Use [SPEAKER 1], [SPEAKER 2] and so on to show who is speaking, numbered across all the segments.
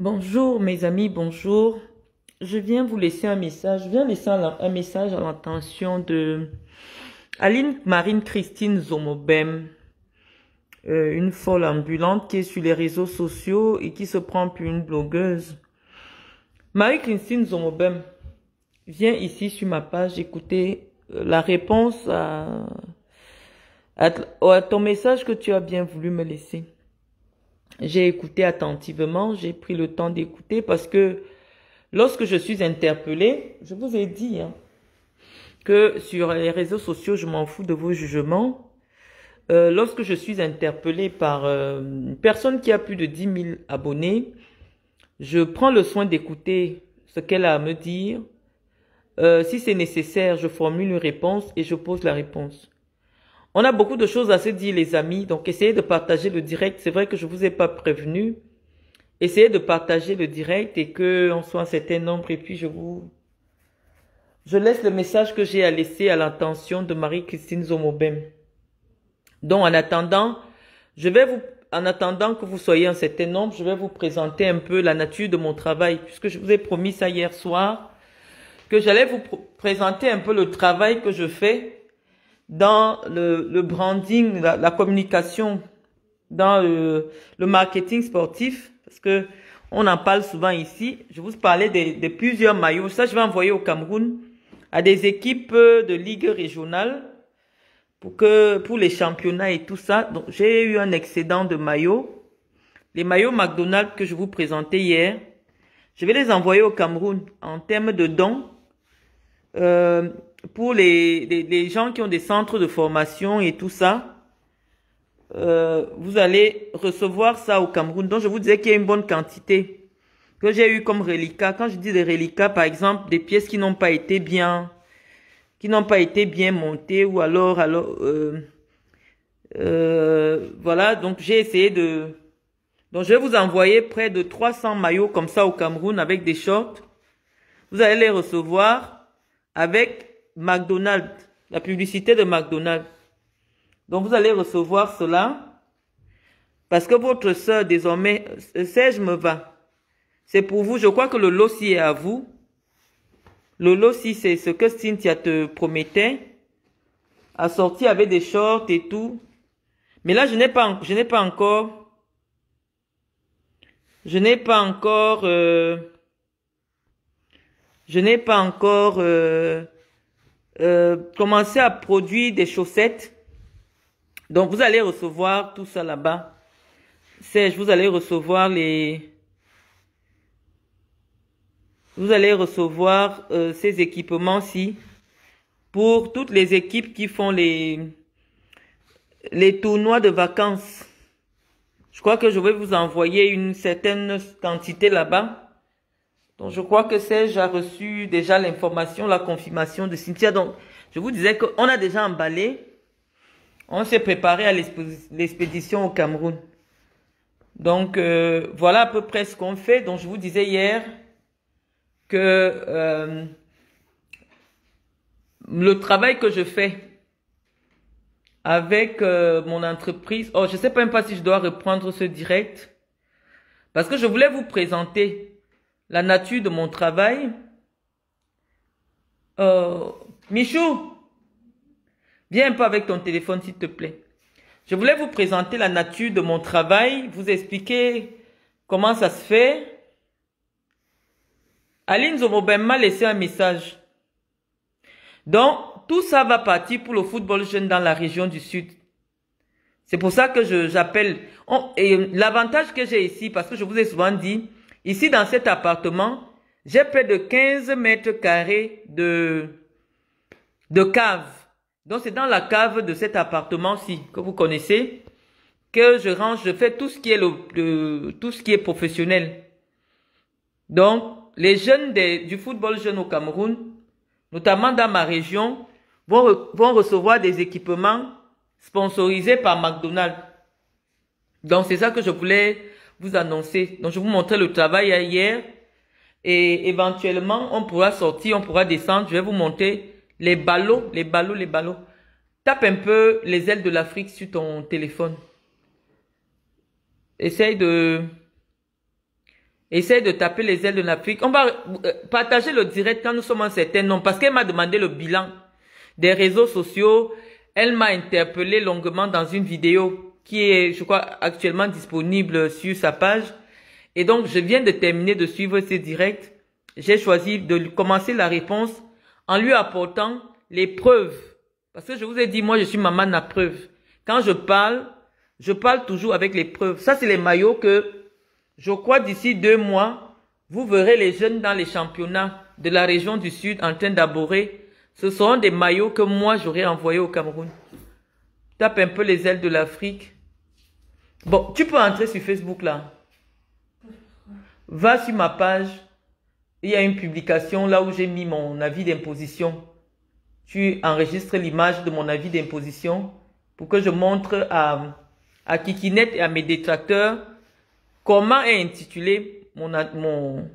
[SPEAKER 1] Bonjour mes amis, bonjour. Je viens vous laisser un message. Je viens laisser un message à l'intention de Aline Marine Christine Zomobem, une folle ambulante qui est sur les réseaux sociaux et qui se prend pour une blogueuse. Marie-Christine Zomobem, viens ici sur ma page écouter la réponse à ton message que tu as bien voulu me laisser. J'ai écouté attentivement, j'ai pris le temps d'écouter parce que lorsque je suis interpellée, je vous ai dit que sur les réseaux sociaux, je m'en fous de vos jugements. Lorsque je suis interpellée par une personne qui a plus de 10 000 abonnés, je prends le soin d'écouter ce qu'elle a à me dire. Si c'est nécessaire, je formule une réponse et je pose la réponse. On a beaucoup de choses à se dire, les amis, donc essayez de partager le direct. C'est vrai que je vous ai pas prévenu. Essayez de partager le direct et qu'on soit un certain nombre. Et puis je laisse le message que j'ai à laisser à l'intention de Marie-Christine Zomobem. Donc en attendant que vous soyez un certain nombre, je vais vous présenter un peu la nature de mon travail, puisque je vous ai promis ça hier soir, que j'allais vous présenter un peu le travail que je fais dans le branding, la communication, dans le marketing sportif, parce que on en parle souvent ici. Je vous parlais de plusieurs maillots. Ça, je vais envoyer au Cameroun à des équipes de ligue régionale pour les championnats et tout ça. Donc, j'ai eu un excédent de maillots. Les maillots McDonald's que je vous présentais hier, je vais les envoyer au Cameroun en termes de dons. Pour les gens qui ont des centres de formation et tout ça, vous allez recevoir ça au Cameroun. Donc, je vous disais qu'il y a une bonne quantité que j'ai eu comme reliquat. Quand je dis des reliquats, par exemple, des pièces qui n'ont pas été bien montées ou alors, voilà. Donc, j'ai essayé donc, je vais vous envoyer près de 300 maillots comme ça au Cameroun avec des shorts. Vous allez les recevoir avec McDonald's, la publicité de McDonald's. Donc, vous allez recevoir cela parce que votre sœur, désormais, Serge me va. C'est pour vous. Je crois que le lot-ci est à vous. Le lot-ci, c'est ce que Cynthia te promettait. Assorti avec des shorts et tout. Mais là, je n'ai pas encore commencé à produire des chaussettes. Donc, vous allez recevoir tout ça là-bas. Serge, vous allez recevoir ces équipements-ci pour toutes les équipes qui font les tournois de vacances. Je crois que je vais vous envoyer une certaine quantité là-bas. Donc, je crois que Serge a reçu déjà l'information, la confirmation de Cynthia. Donc, je vous disais qu'on a déjà emballé. On s'est préparé à l'expédition au Cameroun. Donc, voilà à peu près ce qu'on fait. Donc, je vous disais hier que le travail que je fais avec mon entreprise... Oh, je sais même pas si je dois reprendre ce direct. Parce que je voulais vous présenter la nature de mon travail. Michou, viens un peu avec ton téléphone, s'il te plaît. Je voulais vous présenter la nature de mon travail, vous expliquer comment ça se fait. Aline Zomobem m'a laissé un message. Donc, tout ça va partir pour le football jeune dans la région du Sud. C'est pour ça que j'appelle. Et l'avantage que j'ai ici, parce que je vous ai souvent dit, ici dans cet appartement, j'ai près de 15 mètres carrés de cave. Donc, c'est dans la cave de cet appartement-ci, que vous connaissez, que je fais tout ce qui est tout ce qui est professionnel. Donc, les jeunes du football jeune au Cameroun, notamment dans ma région, vont recevoir des équipements sponsorisés par McDonald's. Donc, c'est ça que je voulais vous annoncer. Donc, je vous montrais le travail hier. Et éventuellement, on pourra sortir, on pourra descendre. Je vais vous montrer les ballots. Tape un peu les ailes de l'Afrique sur ton téléphone. Essaye essaie de taper les ailes de l'Afrique. On va partager le direct quand nous sommes un certain nombre. Parce qu'elle m'a demandé le bilan des réseaux sociaux. Elle m'a interpellé longuement dans une vidéo qui est, je crois, actuellement disponible sur sa page. Et donc, je viens de terminer de suivre ces directs. J'ai choisi de commencer la réponse en lui apportant les preuves. Parce que je vous ai dit, moi, je suis maman à preuve. Quand je parle toujours avec les preuves. Ça, c'est les maillots que, je crois, d'ici 2 mois, vous verrez les jeunes dans les championnats de la région du Sud en train d'aborer. Ce seront des maillots que moi, j'aurais envoyés au Cameroun. Tape un peu les ailes de l'Afrique. Bon, tu peux entrer sur Facebook, là. Va sur ma page. Il y a une publication là où j'ai mis mon avis d'imposition. Tu enregistres l'image de mon avis d'imposition pour que je montre à Kikinet et à mes détracteurs comment est intitulé mon...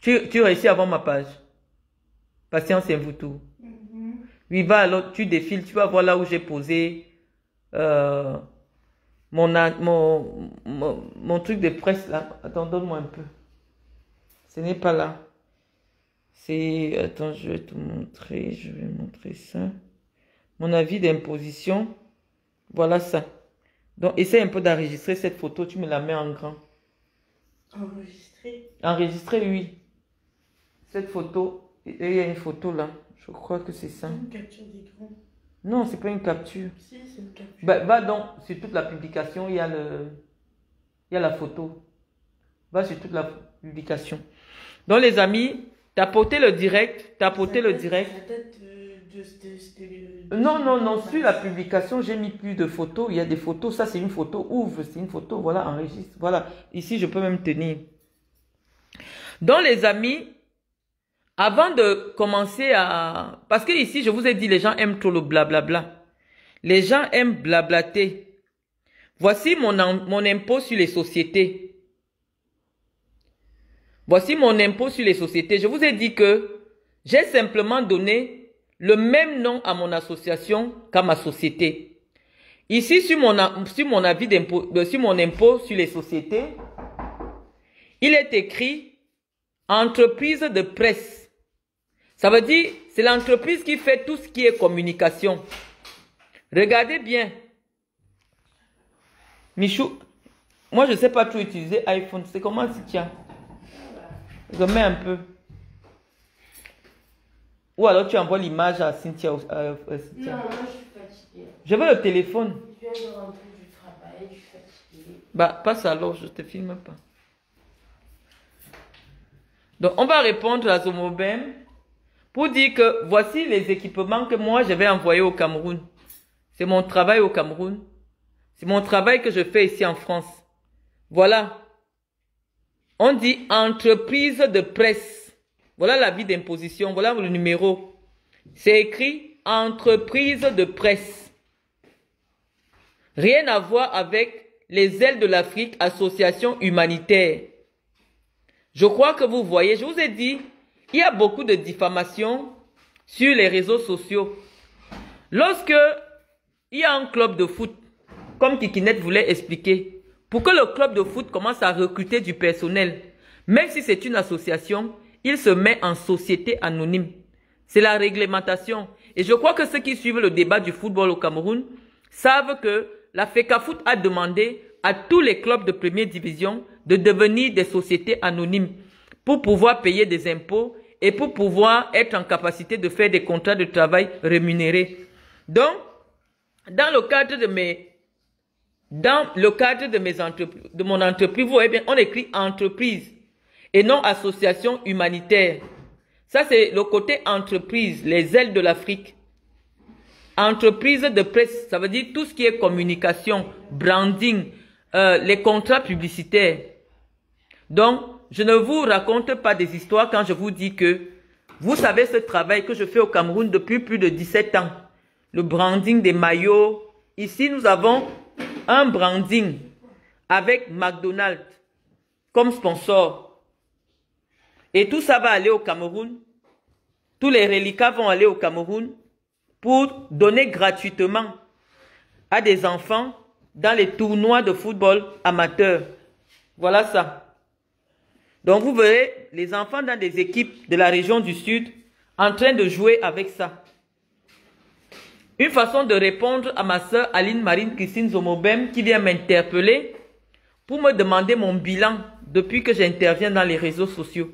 [SPEAKER 1] Tu réussis à voir ma page. Patience et vous tout. Oui, va alors, tu défiles, tu vas voir là où j'ai posé mon truc de presse là. Attends, donne-moi un peu. Ce n'est pas là. C'est... Attends, je vais te montrer. Je vais montrer ça. Mon avis d'imposition. Voilà ça. Donc, essaie un peu d'enregistrer cette photo. Tu me la mets en grand.
[SPEAKER 2] Enregistrer?
[SPEAKER 1] Enregistrer, oui. Cette photo. Il y a une photo là. Je crois que c'est ça.
[SPEAKER 2] Une capture d'écran.
[SPEAKER 1] Non, c'est pas une capture.
[SPEAKER 2] Si, c'est une capture.
[SPEAKER 1] Va donc sur toute la publication. Il y a la photo. Va sur toute la publication. Donc, les amis, tapotez le direct. Tapotez le direct.
[SPEAKER 2] Ça date
[SPEAKER 1] Non. Sur la publication, j'ai mis plus de photos. Il y a des photos. Ça, c'est une photo. Ouvre, c'est une photo. Voilà, enregistre. Voilà. Ici, je peux même tenir. Donc, les amis, avant de commencer à... Parce que ici, je vous ai dit, les gens aiment trop le blablabla. Les gens aiment blablater. Voici mon impôt sur les sociétés. Voici mon impôt sur les sociétés. Je vous ai dit que j'ai simplement donné le même nom à mon association qu'à ma société. Ici, sur mon avis d'impôt, sur mon impôt sur les sociétés, il est écrit entreprise de presse. Ça veut dire, c'est l'entreprise qui fait tout ce qui est communication. Regardez bien. Michou, moi je ne sais pas trop utiliser iPhone. C'est comment si tiens? Je mets un peu. Ou alors tu envoies l'image à Cynthia.
[SPEAKER 2] Non, moi je suis fatiguée.
[SPEAKER 1] Je veux le téléphone.
[SPEAKER 2] Je viens de rentrer du travail, je suis fatiguée.
[SPEAKER 1] Bah, passe alors, je te filme pas. Donc, on va répondre à Zomobem pour dire que voici les équipements que moi je vais envoyer au Cameroun. C'est mon travail au Cameroun. C'est mon travail que je fais ici en France. Voilà. On dit entreprise de presse. Voilà l'avis d'imposition. Voilà le numéro. C'est écrit entreprise de presse. Rien à voir avec les ailes de l'Afrique, association humanitaire. Je crois que vous voyez, je vous ai dit, il y a beaucoup de diffamation sur les réseaux sociaux. Lorsque il y a un club de foot, comme Kikinet voulait expliquer, pour que le club de foot commence à recruter du personnel, même si c'est une association, il se met en société anonyme. C'est la réglementation. Et je crois que ceux qui suivent le débat du football au Cameroun savent que la FECAFOOT a demandé à tous les clubs de première division de devenir des sociétés anonymes pour pouvoir payer des impôts et pour pouvoir être en capacité de faire des contrats de travail rémunérés. Donc, dans le cadre de mon entreprise, vous voyez bien, on écrit entreprise et non association humanitaire. Ça, c'est le côté entreprise, les ailes de l'Afrique. Entreprise de presse, ça veut dire tout ce qui est communication, branding, les contrats publicitaires. Donc, je ne vous raconte pas des histoires quand je vous dis que vous savez ce travail que je fais au Cameroun depuis plus de 17 ans. Le branding des maillots. Ici, nous avons un branding avec McDonald's comme sponsor. Et tout ça va aller au Cameroun. Tous les reliquats vont aller au Cameroun pour donner gratuitement à des enfants dans les tournois de football amateurs. Voilà ça. Donc vous verrez les enfants dans des équipes de la région du Sud en train de jouer avec ça. Une façon de répondre à ma soeur Aline Marine Christine Zomobem qui vient m'interpeller pour me demander mon bilan depuis que j'interviens dans les réseaux sociaux.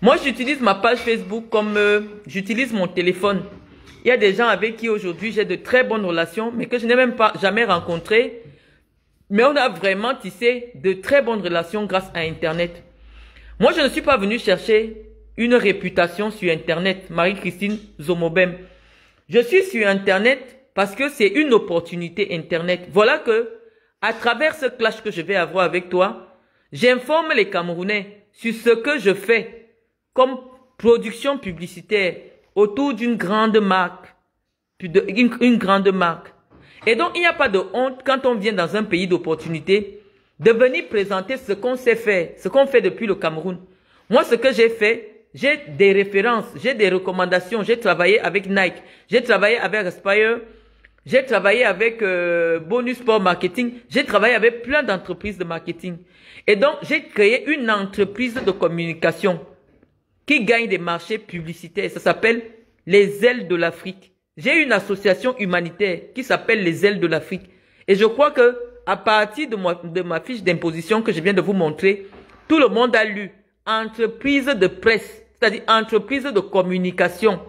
[SPEAKER 1] Moi, j'utilise ma page Facebook comme j'utilise mon téléphone. Il y a des gens avec qui aujourd'hui j'ai de très bonnes relations, mais que je n'ai même pas jamais rencontrés. Mais on a vraiment tissé de très bonnes relations grâce à Internet. Moi, je ne suis pas venu chercher une réputation sur Internet, Marie-Christine Zomobem. Je suis sur Internet parce que c'est une opportunité Internet. Voilà que, à travers ce clash que je vais avoir avec toi, j'informe les Camerounais sur ce que je fais comme production publicitaire autour d'une grande marque. Une grande marque. Et donc, il n'y a pas de honte quand on vient dans un pays d'opportunité de venir présenter ce qu'on sait faire, ce qu'on fait depuis le Cameroun. Moi, ce que j'ai fait, j'ai des références, j'ai des recommandations. J'ai travaillé avec Nike, j'ai travaillé avec Aspire, j'ai travaillé avec Bonus Sport Marketing, j'ai travaillé avec plein d'entreprises de marketing. Et donc, j'ai créé une entreprise de communication qui gagne des marchés publicitaires. Ça s'appelle les ailes de l'Afrique. J'ai une association humanitaire qui s'appelle les ailes de l'Afrique. Et je crois que à partir de ma fiche d'imposition que je viens de vous montrer, tout le monde a lu entreprise de presse, c'est-à-dire entreprise de communication.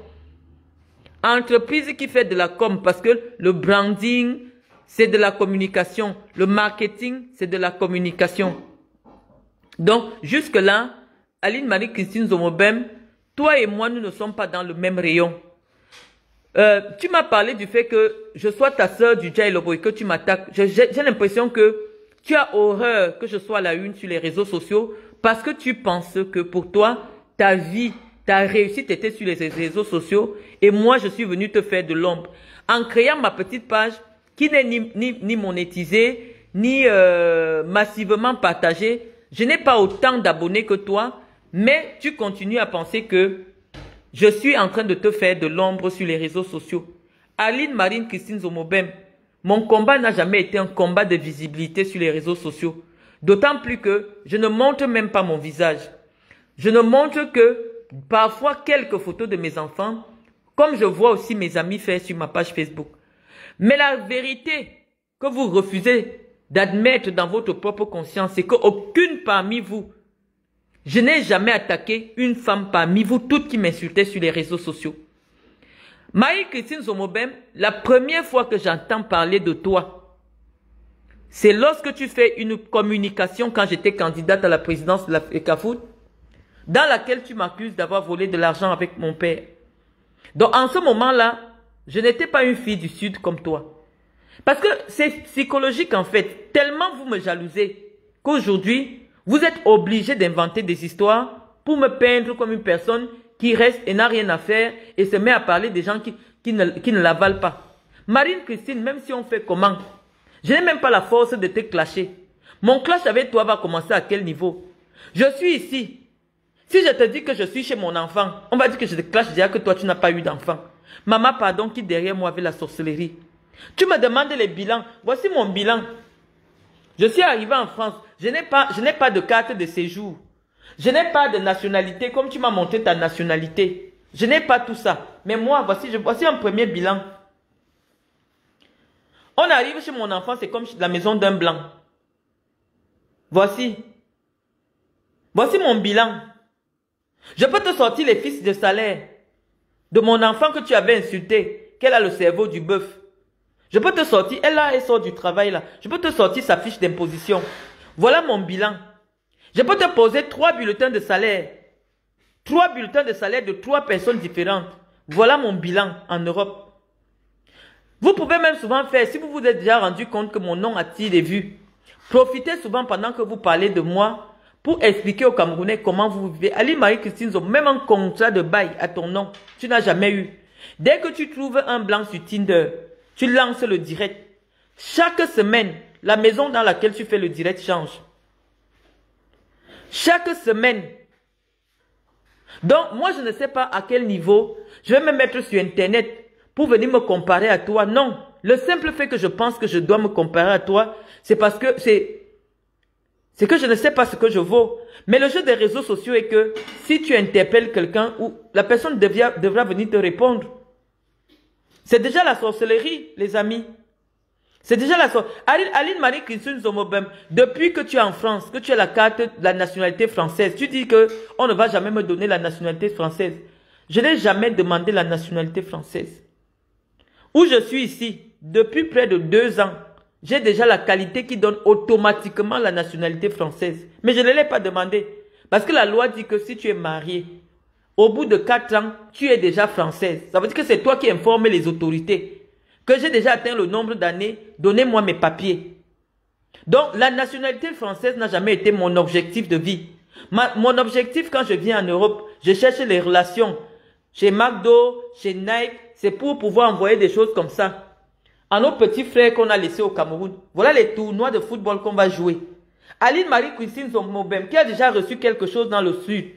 [SPEAKER 1] Entreprise qui fait de la com parce que le branding, c'est de la communication. Le marketing, c'est de la communication. Donc, jusque-là, Aline Marie-Christine Zomobem, toi et moi, nous ne sommes pas dans le même rayon. Tu m'as parlé du fait que je sois ta sœur du Dja et Lobo et que tu m'attaques. J'ai l'impression que tu as horreur que je sois à la une sur les réseaux sociaux parce que tu penses que pour toi, ta vie, ta réussite était sur les réseaux sociaux et moi, je suis venu te faire de l'ombre. En créant ma petite page qui n'est ni monétisée, ni massivement partagée, je n'ai pas autant d'abonnés que toi, mais tu continues à penser que je suis en train de te faire de l'ombre sur les réseaux sociaux. Aline Marine Christine Zomobem, mon combat n'a jamais été un combat de visibilité sur les réseaux sociaux. D'autant plus que je ne montre même pas mon visage. Je ne montre que parfois quelques photos de mes enfants, comme je vois aussi mes amis faire sur ma page Facebook. Mais la vérité que vous refusez d'admettre dans votre propre conscience, c'est qu'aucune parmi vous, je n'ai jamais attaqué une femme parmi vous toutes qui m'insultaient sur les réseaux sociaux. Marie-Christine Zomobem, la première fois que j'entends parler de toi, c'est lorsque tu fais une communication quand j'étais candidate à la présidence de la CAFOOT, dans laquelle tu m'accuses d'avoir volé de l'argent avec mon père. Donc en ce moment-là, je n'étais pas une fille du Sud comme toi. Parce que c'est psychologique en fait, tellement vous me jalousez qu'aujourd'hui, vous êtes obligé d'inventer des histoires pour me peindre comme une personne qui reste et n'a rien à faire et se met à parler des gens qui ne l'avalent pas. Marine-Christine, même si on fait comment, je n'ai même pas la force de te clasher. Mon clash avec toi va commencer à quel niveau? Je suis ici. Si je te dis que je suis chez mon enfant, on va dire que je te clash déjà que toi tu n'as pas eu d'enfant. Maman, pardon, qui derrière moi avait la sorcellerie. Tu me demandes les bilans. Voici mon bilan. Je suis arrivé en France. Je n'ai pas de carte de séjour. Je n'ai pas de nationalité comme tu m'as montré ta nationalité. Je n'ai pas tout ça. Mais moi, voici un premier bilan. On arrive chez mon enfant, c'est comme la maison d'un blanc. Voici. Voici mon bilan. Je peux te sortir les fiches de salaire de mon enfant que tu avais insulté, qu'elle a le cerveau du bœuf. Je peux te sortir, elle sort du travail là. Je peux te sortir sa fiche d'imposition. Voilà mon bilan. Je peux te poser 3 bulletins de salaire. 3 bulletins de salaire de 3 personnes différentes. Voilà mon bilan en Europe. Vous pouvez même souvent faire, si vous vous êtes déjà rendu compte que mon nom attire des vues, profitez souvent pendant que vous parlez de moi pour expliquer aux Camerounais comment vous vivez. Ali Marie-Christine, même un contrat de bail à ton nom, tu n'as jamais eu. Dès que tu trouves un blanc sur Tinder, tu lances le direct. Chaque semaine, la maison dans laquelle tu fais le direct change. Chaque semaine. Donc, moi, je ne sais pas à quel niveau je vais me mettre sur Internet pour venir me comparer à toi. Non. Le simple fait que je pense que je dois me comparer à toi, c'est parce que c'est C'est que je ne sais pas ce que je vaux. Mais le jeu des réseaux sociaux est que si tu interpelles quelqu'un, ou la personne devra venir te répondre. C'est déjà la sorcellerie, les amis. C'est déjà la sorcellerie. Aline Marie-Christine Zomobem, depuis que tu es en France, que tu as la carte de la nationalité française, tu dis que on ne va jamais me donner la nationalité française. Je n'ai jamais demandé la nationalité française. Où je suis ici, depuis près de 2 ans, j'ai déjà la qualité qui donne automatiquement la nationalité française. Mais je ne l'ai pas demandé. Parce que la loi dit que si tu es marié, au bout de 4 ans, tu es déjà française. Ça veut dire que c'est toi qui informes les autorités. Que j'ai déjà atteint le nombre d'années, donnez-moi mes papiers. Donc, la nationalité française n'a jamais été mon objectif de vie. Mon objectif quand je viens en Europe, je cherche les relations. Chez McDo, chez Nike, c'est pour pouvoir envoyer des choses comme ça. À nos petits frères qu'on a laissés au Cameroun. Voilà les tournois de football qu'on va jouer. Aline Marie-Christine Zomobem, qui a déjà reçu quelque chose dans le sud.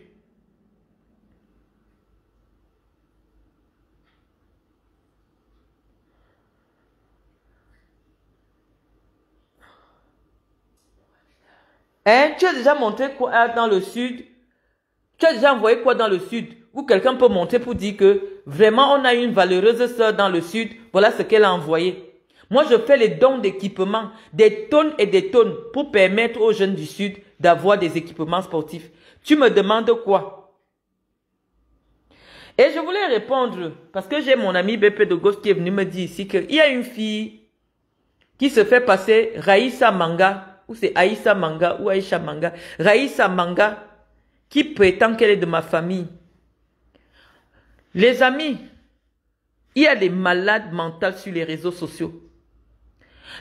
[SPEAKER 1] Hein? Tu as déjà montré quoi dans le sud? Tu as déjà envoyé quoi dans le sud? Ou quelqu'un peut montrer pour dire que vraiment on a une valeureuse sœur dans le sud. Voilà ce qu'elle a envoyé. Moi, je fais les dons d'équipements, des tonnes et des tonnes pour permettre aux jeunes du Sud d'avoir des équipements sportifs. Tu me demandes quoi? Et je voulais répondre, parce que j'ai mon ami BP de Gauche qui est venu me dire ici qu'il y a une fille qui se fait passer Raïssa Manga, ou c'est Aïssa Manga, ou Aïcha Manga, Raïssa Manga, qui prétend qu'elle est de ma famille. Les amis, il y a des malades mentales sur les réseaux sociaux.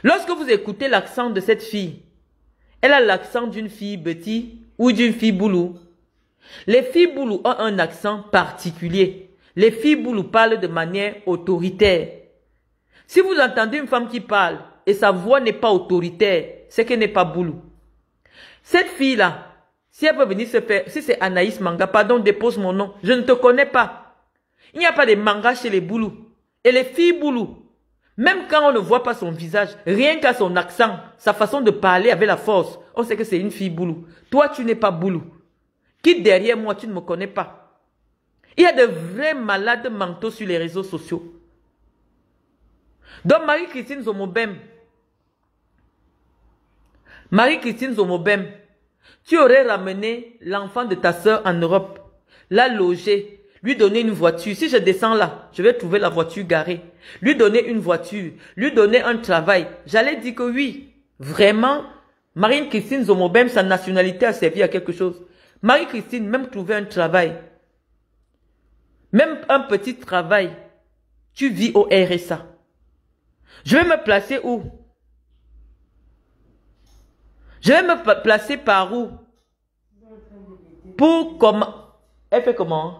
[SPEAKER 1] Lorsque vous écoutez l'accent de cette fille, elle a l'accent d'une fille Betty ou d'une fille Boulou. Les filles Boulou ont un accent particulier. Les filles Boulou parlent de manière autoritaire. Si vous entendez une femme qui parle et sa voix n'est pas autoritaire, c'est qu'elle n'est pas Boulou. Cette fille-là, si elle peut venir se faire, si c'est Anaïs Manga, pardon, dépose mon nom, je ne te connais pas. Il n'y a pas de manga chez les Boulou. Et les filles Boulou, même quand on ne voit pas son visage, rien qu'à son accent, sa façon de parler avec la force, on sait que c'est une fille Boulou. Toi, tu n'es pas Boulou. Qui derrière moi, tu ne me connais pas. Il y a de vrais malades mentaux sur les réseaux sociaux. Donc, Marie-Christine Zomobem, tu aurais ramené l'enfant de ta soeur en Europe, la loger, lui donner une voiture. Si je descends là, je vais trouver la voiture garée. Lui donner une voiture, lui donner un travail. J'allais dire que oui, vraiment, Marie-Christine Zomobem, sa nationalité a servi à quelque chose. Marie-Christine, même trouver un travail, même un petit travail, tu vis au RSA. Je vais me placer où? Je vais me placer par où? Pour comment? Elle fait comment?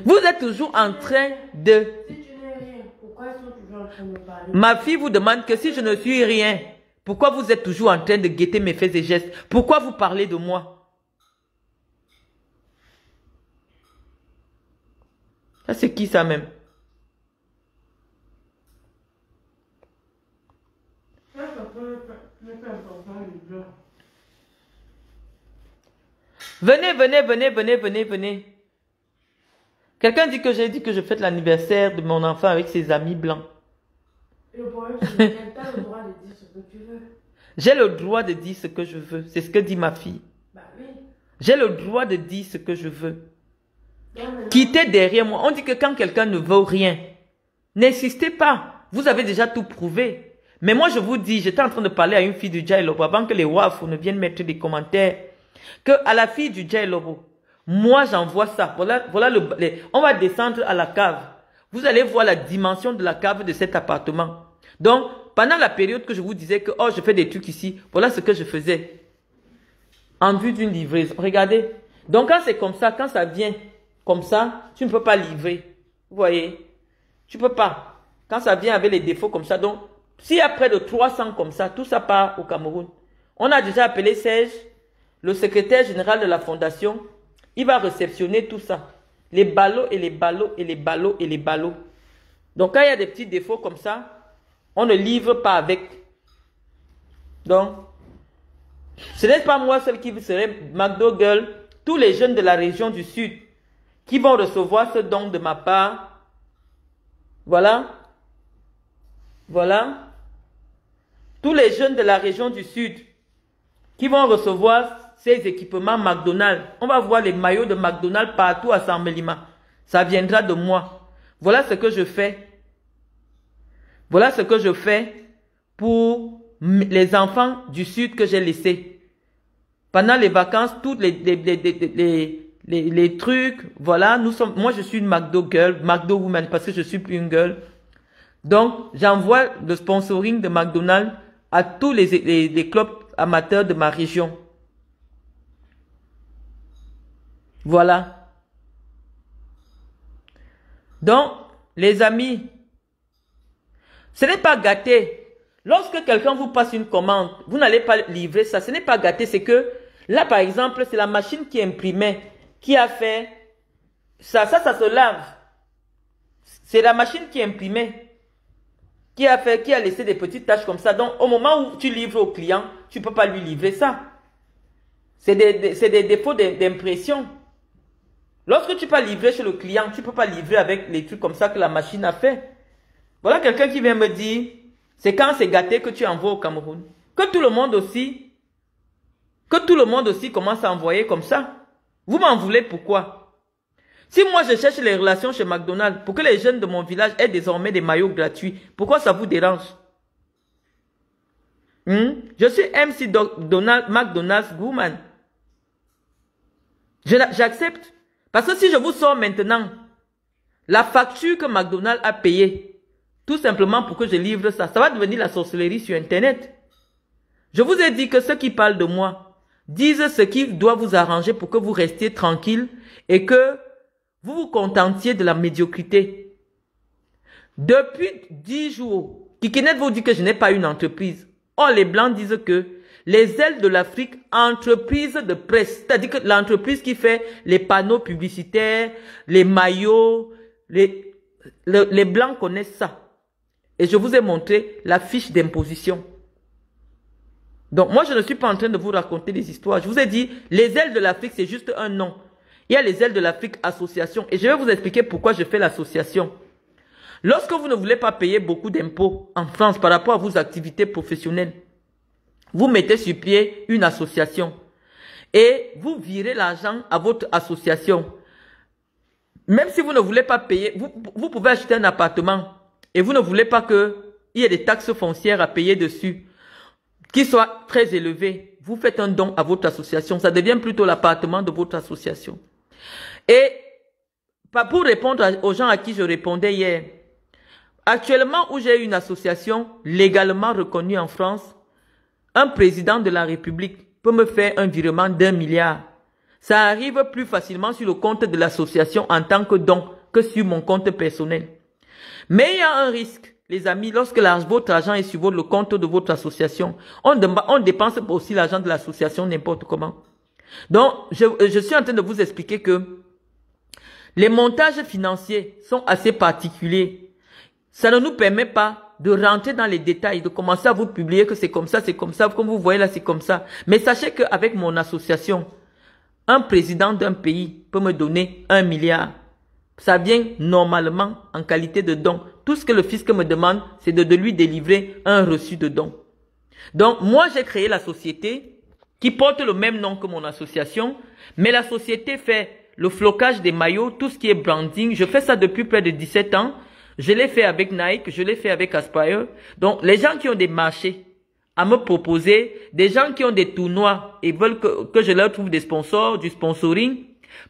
[SPEAKER 1] Vous êtes toujours en train de...
[SPEAKER 2] Si tu n'es rien, pourquoi ils sont toujours en train de parler?
[SPEAKER 1] Ma fille vous demande que si je ne suis rien, pourquoi vous êtes toujours en train de guetter mes faits et gestes? Pourquoi vous parlez de moi? Ça c'est qui ça même? Venez. Quelqu'un dit que j'ai dit que je fête l'anniversaire de mon enfant avec ses amis blancs.
[SPEAKER 2] Le problème, c'est que tu as le droit de dire ce que tu veux.
[SPEAKER 1] J'ai le droit de dire ce que je veux. C'est ce que dit ma fille.
[SPEAKER 2] Bah oui.
[SPEAKER 1] J'ai le droit de dire ce que je veux. Quittez derrière moi. On dit que quand quelqu'un ne veut rien, n'insistez pas. Vous avez déjà tout prouvé. Mais moi, je vous dis, j'étais en train de parler à une fille du Jai Lobo avant que les Wafou ne viennent mettre des commentaires. Que à la fille du Jai Lobo, moi, j'envoie ça. Voilà on va descendre à la cave. Vous allez voir la dimension de la cave de cet appartement. Donc, pendant la période que je vous disais que, oh, je fais des trucs ici, voilà ce que je faisais. En vue d'une livraison. Regardez. Donc, quand c'est comme ça, quand ça vient comme ça, tu ne peux pas livrer. Vous voyez? Tu peux pas. Quand ça vient avec les défauts comme ça, donc, s'il y a près de 300 comme ça, tout ça part au Cameroun. On a déjà appelé Serge, le secrétaire général de la fondation. Il va réceptionner tout ça. Les ballots et les ballots et les ballots et les ballots. Donc, quand il y a des petits défauts comme ça, on ne livre pas avec. Donc, Ce n'est pas moi seul qui serai McDo Girl. Tous les jeunes de la région du Sud qui vont recevoir ce don de ma part. Voilà. Voilà. Tous les jeunes de la région du Sud qui vont recevoir ces équipements McDonald's. On va voir les maillots de McDonald's partout à Saint-Mélima. Ça viendra de moi. Voilà ce que je fais. Voilà ce que je fais pour les enfants du Sud que j'ai laissés. Pendant les vacances, tous les trucs, voilà, moi je suis une McDo girl, McDo woman, parce que je suis plus une girl. Donc, j'envoie le sponsoring de McDonald's à tous les clubs amateurs de ma région. Voilà. Donc, les amis, ce n'est pas gâté. Lorsque quelqu'un vous passe une commande, vous n'allez pas livrer ça. Ce n'est pas gâté, c'est que là, par exemple, c'est la machine qui imprimait, qui a fait ça. Ça se lave. C'est la machine qui imprimait, qui a laissé des petites taches comme ça. Donc, au moment où tu livres au client, tu ne peux pas lui livrer ça. C'est des défauts d'impression. Lorsque tu peux livrer chez le client, tu ne peux pas livrer avec les trucs comme ça que la machine a fait. Voilà quelqu'un qui vient me dire, c'est quand c'est gâté que tu envoies au Cameroun. Que tout le monde aussi commence à envoyer comme ça. Vous m'en voulez pourquoi? Si moi je cherche les relations chez McDonald's pour que les jeunes de mon village aient désormais des maillots gratuits, pourquoi ça vous dérange? Je suis MC McDonald's Woman. J'accepte. Parce que si je vous sors maintenant la facture que McDonald's a payée, tout simplement pour que je livre ça, ça va devenir la sorcellerie sur Internet. Je vous ai dit que ceux qui parlent de moi disent ce qui doit vous arranger pour que vous restiez tranquille et que vous vous contentiez de la médiocrité. Depuis 10 jours, Kikinet vous dit que je n'ai pas une entreprise. Or, les Blancs disent que les ailes de l'Afrique, entreprise de presse, c'est-à-dire que l'entreprise qui fait les panneaux publicitaires, les maillots, les Blancs connaissent ça. Et je vous ai montré la fiche d'imposition. Donc, moi, je ne suis pas en train de vous raconter des histoires. Je vous ai dit, les ailes de l'Afrique, c'est juste un nom. Il y a les ailes de l'Afrique association. Et je vais vous expliquer pourquoi je fais l'association. Lorsque vous ne voulez pas payer beaucoup d'impôts en France par rapport à vos activités professionnelles, vous mettez sur pied une association. Et vous virez l'argent à votre association. Même si vous ne voulez pas payer, vous pouvez acheter un appartement. Et vous ne voulez pas qu'il y ait des taxes foncières à payer dessus, qui soient très élevées. Vous faites un don à votre association. Ça devient plutôt l'appartement de votre association. Et pour répondre aux gens à qui je répondais hier, actuellement où j'ai une association légalement reconnue en France, un président de la République peut me faire un virement d'1 milliard. Ça arrive plus facilement sur le compte de l'association en tant que don que sur mon compte personnel. Mais il y a un risque, les amis, lorsque votre argent est sur le compte de votre association, on dépense aussi l'argent de l'association n'importe comment. Donc, je suis en train de vous expliquer que les montages financiers sont assez particuliers. Ça ne nous permet pas de rentrer dans les détails, de commencer à vous publier que c'est comme ça, comme vous voyez là, c'est comme ça. Mais sachez qu'avec mon association, un président d'un pays peut me donner 1 milliard. Ça vient normalement en qualité de don. Tout ce que le fisc me demande, c'est de lui délivrer un reçu de don. Donc, moi, j'ai créé la société qui porte le même nom que mon association, mais la société fait le flocage des maillots, tout ce qui est branding. Je fais ça depuis près de 17 ans. Je l'ai fait avec Nike, je l'ai fait avec Aspire. Donc, les gens qui ont des marchés à me proposer, des gens qui ont des tournois et veulent que je leur trouve des sponsors, du sponsoring,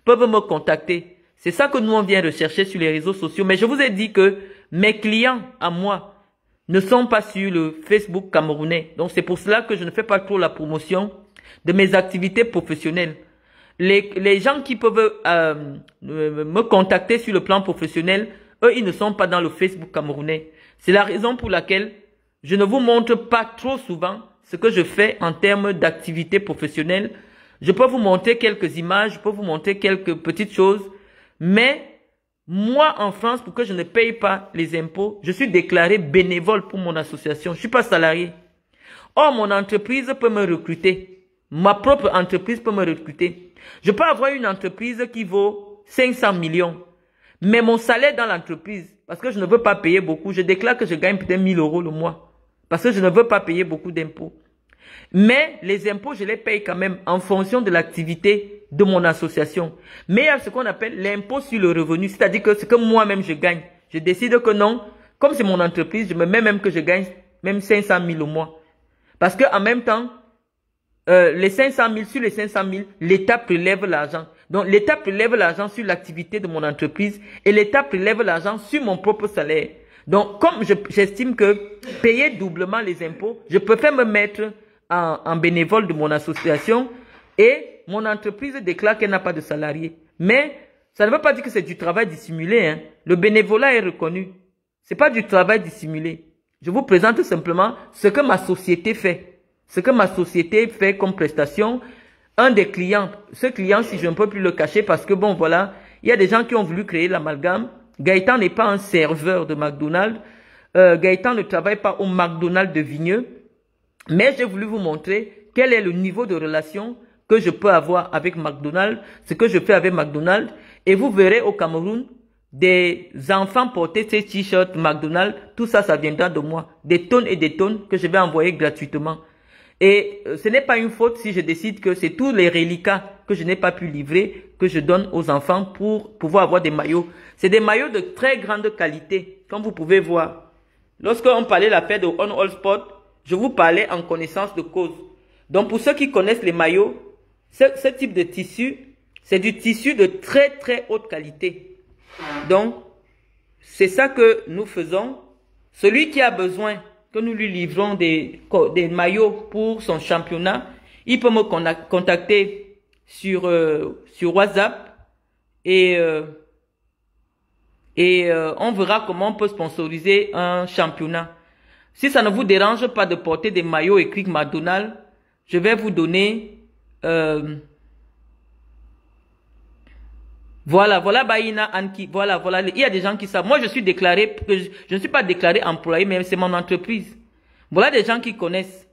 [SPEAKER 1] peuvent me contacter. C'est ça que nous, on vient rechercher sur les réseaux sociaux. Mais je vous ai dit que mes clients à moi ne sont pas sur le Facebook camerounais. Donc, c'est pour cela que je ne fais pas trop la promotion de mes activités professionnelles. Les gens qui peuvent me contacter sur le plan professionnel, eux, ils ne sont pas dans le Facebook camerounais. C'est la raison pour laquelle je ne vous montre pas trop souvent ce que je fais en termes d'activités professionnelles. Je peux vous montrer quelques images, je peux vous montrer quelques petites choses. Mais moi, en France, pour que je ne paye pas les impôts, je suis déclaré bénévole pour mon association. Je ne suis pas salarié. Or, mon entreprise peut me recruter. Ma propre entreprise peut me recruter. Je peux avoir une entreprise qui vaut 500 millions. Mais mon salaire dans l'entreprise, parce que je ne veux pas payer beaucoup, je déclare que je gagne peut-être 1000 euros le mois. Parce que je ne veux pas payer beaucoup d'impôts. Mais les impôts, je les paye quand même en fonction de l'activité de mon association. Mais il y a ce qu'on appelle l'impôt sur le revenu. C'est-à-dire que ce que moi-même je gagne. Je décide que non, comme c'est mon entreprise, je me mets même que je gagne même 500 000 au mois. Parce que en même temps, les 500 000, sur les 500 000, l'État prélève l'argent. Donc, l'État prélève l'argent sur l'activité de mon entreprise et l'État prélève l'argent sur mon propre salaire. Donc, comme j'estime que payer doublement les impôts, je préfère me mettre en bénévole de mon association et mon entreprise déclare qu'elle n'a pas de salariés. Mais, ça ne veut pas dire que c'est du travail dissimulé, hein. Le bénévolat est reconnu. C'est pas du travail dissimulé. Je vous présente simplement ce que ma société fait. Ce que ma société fait comme prestation, un des clients, ce client, si je ne peux plus le cacher, parce que bon, voilà, il y a des gens qui ont voulu créer l'amalgame. Gaëtan n'est pas un serveur de McDonald's. Gaëtan ne travaille pas au McDonald's de Vigneux. Mais j'ai voulu vous montrer quel est le niveau de relation que je peux avoir avec McDonald's, ce que je fais avec McDonald's. Et vous verrez au Cameroun, des enfants porter ces t-shirts McDonald's, tout ça, ça viendra de moi. Des tonnes et des tonnes que je vais envoyer gratuitement. Et ce n'est pas une faute si je décide que c'est tous les reliquats que je n'ai pas pu livrer que je donne aux enfants pour pouvoir avoir des maillots. C'est des maillots de très grande qualité, comme vous pouvez voir. Lorsqu'on parlait la fête de On All Sport, je vous parlais en connaissance de cause. Donc pour ceux qui connaissent les maillots, ce type de tissu, c'est du tissu de très très haute qualité. Donc c'est ça que nous faisons. Celui qui a besoin que nous lui livrons des maillots pour son championnat, il peut me contacter sur WhatsApp et on verra comment on peut sponsoriser un championnat. Si ça ne vous dérange pas de porter des maillots écrits McDonald's, je vais vous donner voilà Baïna Anki, voilà, il y a des gens qui savent. Moi, je suis déclaré, je ne suis pas déclaré employé, mais c'est mon entreprise. Voilà des gens qui connaissent.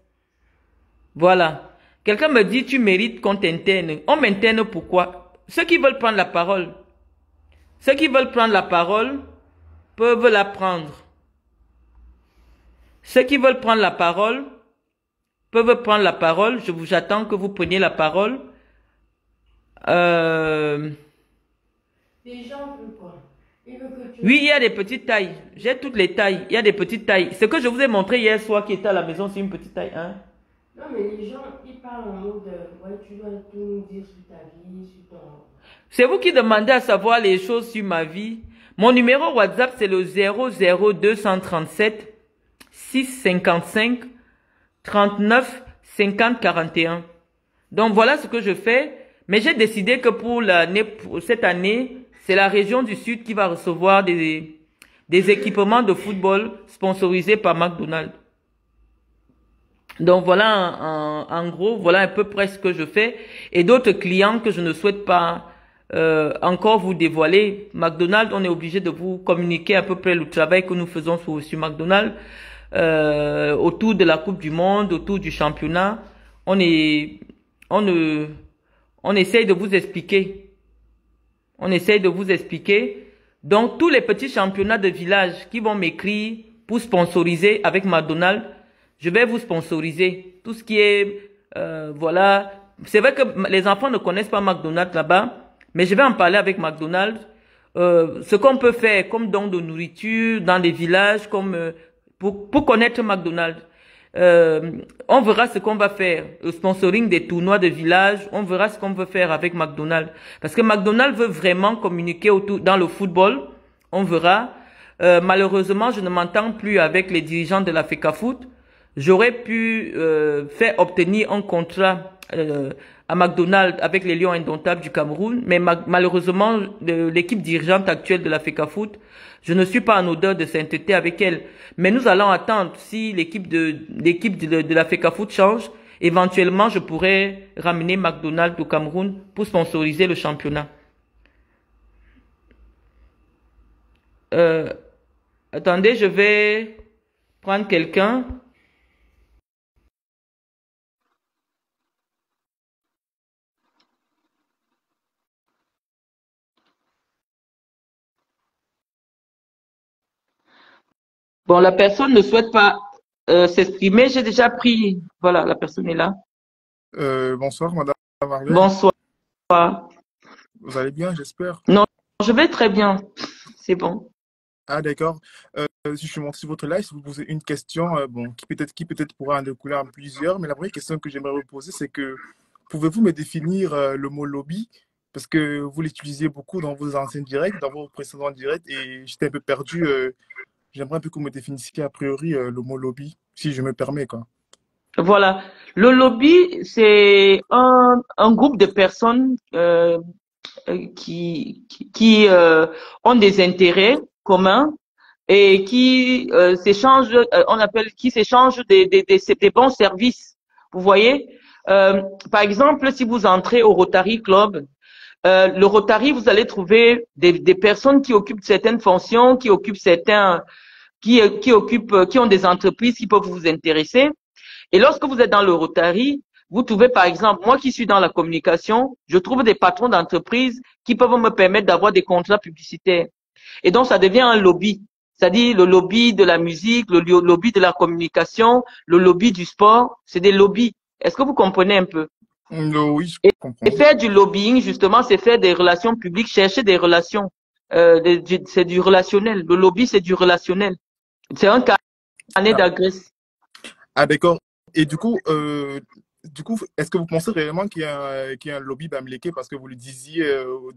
[SPEAKER 1] Voilà. Quelqu'un me dit, tu mérites qu'on t'interne. On m'interne pourquoi? Ceux qui veulent prendre la parole. Ceux qui veulent prendre la parole peuvent la prendre. Ceux qui veulent prendre la parole peuvent prendre la parole. J'attends que vous preniez la parole.
[SPEAKER 2] Les gens veulent quoi? Ils veulent que tu...
[SPEAKER 1] Oui, il y a des petites tailles. J'ai toutes les tailles. Il y a des petites tailles. Ce que je vous ai montré hier soir qui était à la maison, c'est une petite taille 1.
[SPEAKER 2] Non, mais les gens, ils parlent en mode ouais, tu dois tout nous dire sur ta vie, sur ton...
[SPEAKER 1] C'est vous qui demandez à savoir les choses sur ma vie. Mon numéro WhatsApp, c'est le 00237 655 39 50 41. Donc voilà ce que je fais. Mais j'ai décidé que pour cette année, c'est la région du Sud qui va recevoir des équipements de football sponsorisés par McDonald's. Donc voilà, en gros, voilà un peu près ce que je fais. Et d'autres clients que je ne souhaite pas encore vous dévoiler. McDonald's, on est obligé de vous communiquer à peu près le travail que nous faisons sur McDonald's. Autour de la Coupe du Monde, autour du championnat. On essaye de vous expliquer. On essaye de vous expliquer. Donc, tous les petits championnats de village qui vont m'écrire pour sponsoriser avec McDonald's, je vais vous sponsoriser. Tout ce qui est, voilà. C'est vrai que les enfants ne connaissent pas McDonald's là-bas, mais je vais en parler avec McDonald's. Ce qu'on peut faire comme don de nourriture dans les villages, comme pour connaître McDonald's. On verra ce qu'on va faire. Le sponsoring des tournois de village, on verra ce qu'on veut faire avec McDonald's. Parce que McDonald's veut vraiment communiquer dans le football. On verra. Malheureusement, je ne m'entends plus avec les dirigeants de la FECAFOOT. J'aurais pu faire obtenir un contrat à McDonald's avec les Lions Indomptables du Cameroun, mais malheureusement, l'équipe dirigeante actuelle de la FECAFOOT, je ne suis pas en odeur de sainteté avec elle. Mais nous allons attendre si l'équipe de la FECAFOOT change. Éventuellement, je pourrais ramener McDonald's au Cameroun pour sponsoriser le championnat. Attendez, je vais prendre quelqu'un. Bon, la personne ne souhaite pas s'exprimer. J'ai déjà pris. Voilà, la personne est là.
[SPEAKER 3] Bonsoir, Madame Marlène.
[SPEAKER 1] Bonsoir.
[SPEAKER 3] Vous allez bien, j'espère.
[SPEAKER 1] Non, je vais très bien. C'est bon.
[SPEAKER 3] Ah, d'accord. Si je suis monté sur votre live, si vous posez une question, bon, qui peut-être pourra en découler en plusieurs, mais la vraie question que j'aimerais vous poser, c'est que pouvez-vous me définir le mot lobby? Parce que vous l'utilisiez beaucoup dans vos anciens directs, dans vos précédents directs, et j'étais un peu perdu. J'aimerais un peu que vous me définissiez a priori le mot lobby, si je me permets, quoi.
[SPEAKER 1] Voilà. Le lobby, c'est un groupe de personnes qui ont des intérêts communs et qui s'échangent, qui s'échangent des bons services. Vous voyez, par exemple, si vous entrez au Rotary Club, le Rotary, vous allez trouver des personnes qui occupent certaines fonctions, qui occupent qui ont des entreprises qui peuvent vous intéresser. Et lorsque vous êtes dans le Rotary, vous trouvez par exemple, moi qui suis dans la communication, je trouve des patrons d'entreprises qui peuvent me permettre d'avoir des contrats publicitaires. Et donc, ça devient un lobby. C'est-à-dire le lobby de la musique, le lobby de la communication, le lobby du sport, c'est des lobbies. Est-ce que vous comprenez un peu?
[SPEAKER 3] Oui, je
[SPEAKER 1] Et
[SPEAKER 3] comprends.
[SPEAKER 1] faire du lobbying, justement, c'est faire des relations publiques, chercher des relations. C'est du relationnel. Le lobby, c'est du relationnel. C'est un carnet
[SPEAKER 3] Ah,
[SPEAKER 1] d'adresse.
[SPEAKER 3] ah, d'accord. Et du coup, est-ce que vous pensez réellement qu'il y a un lobby Bamileke parce que vous le disiez vous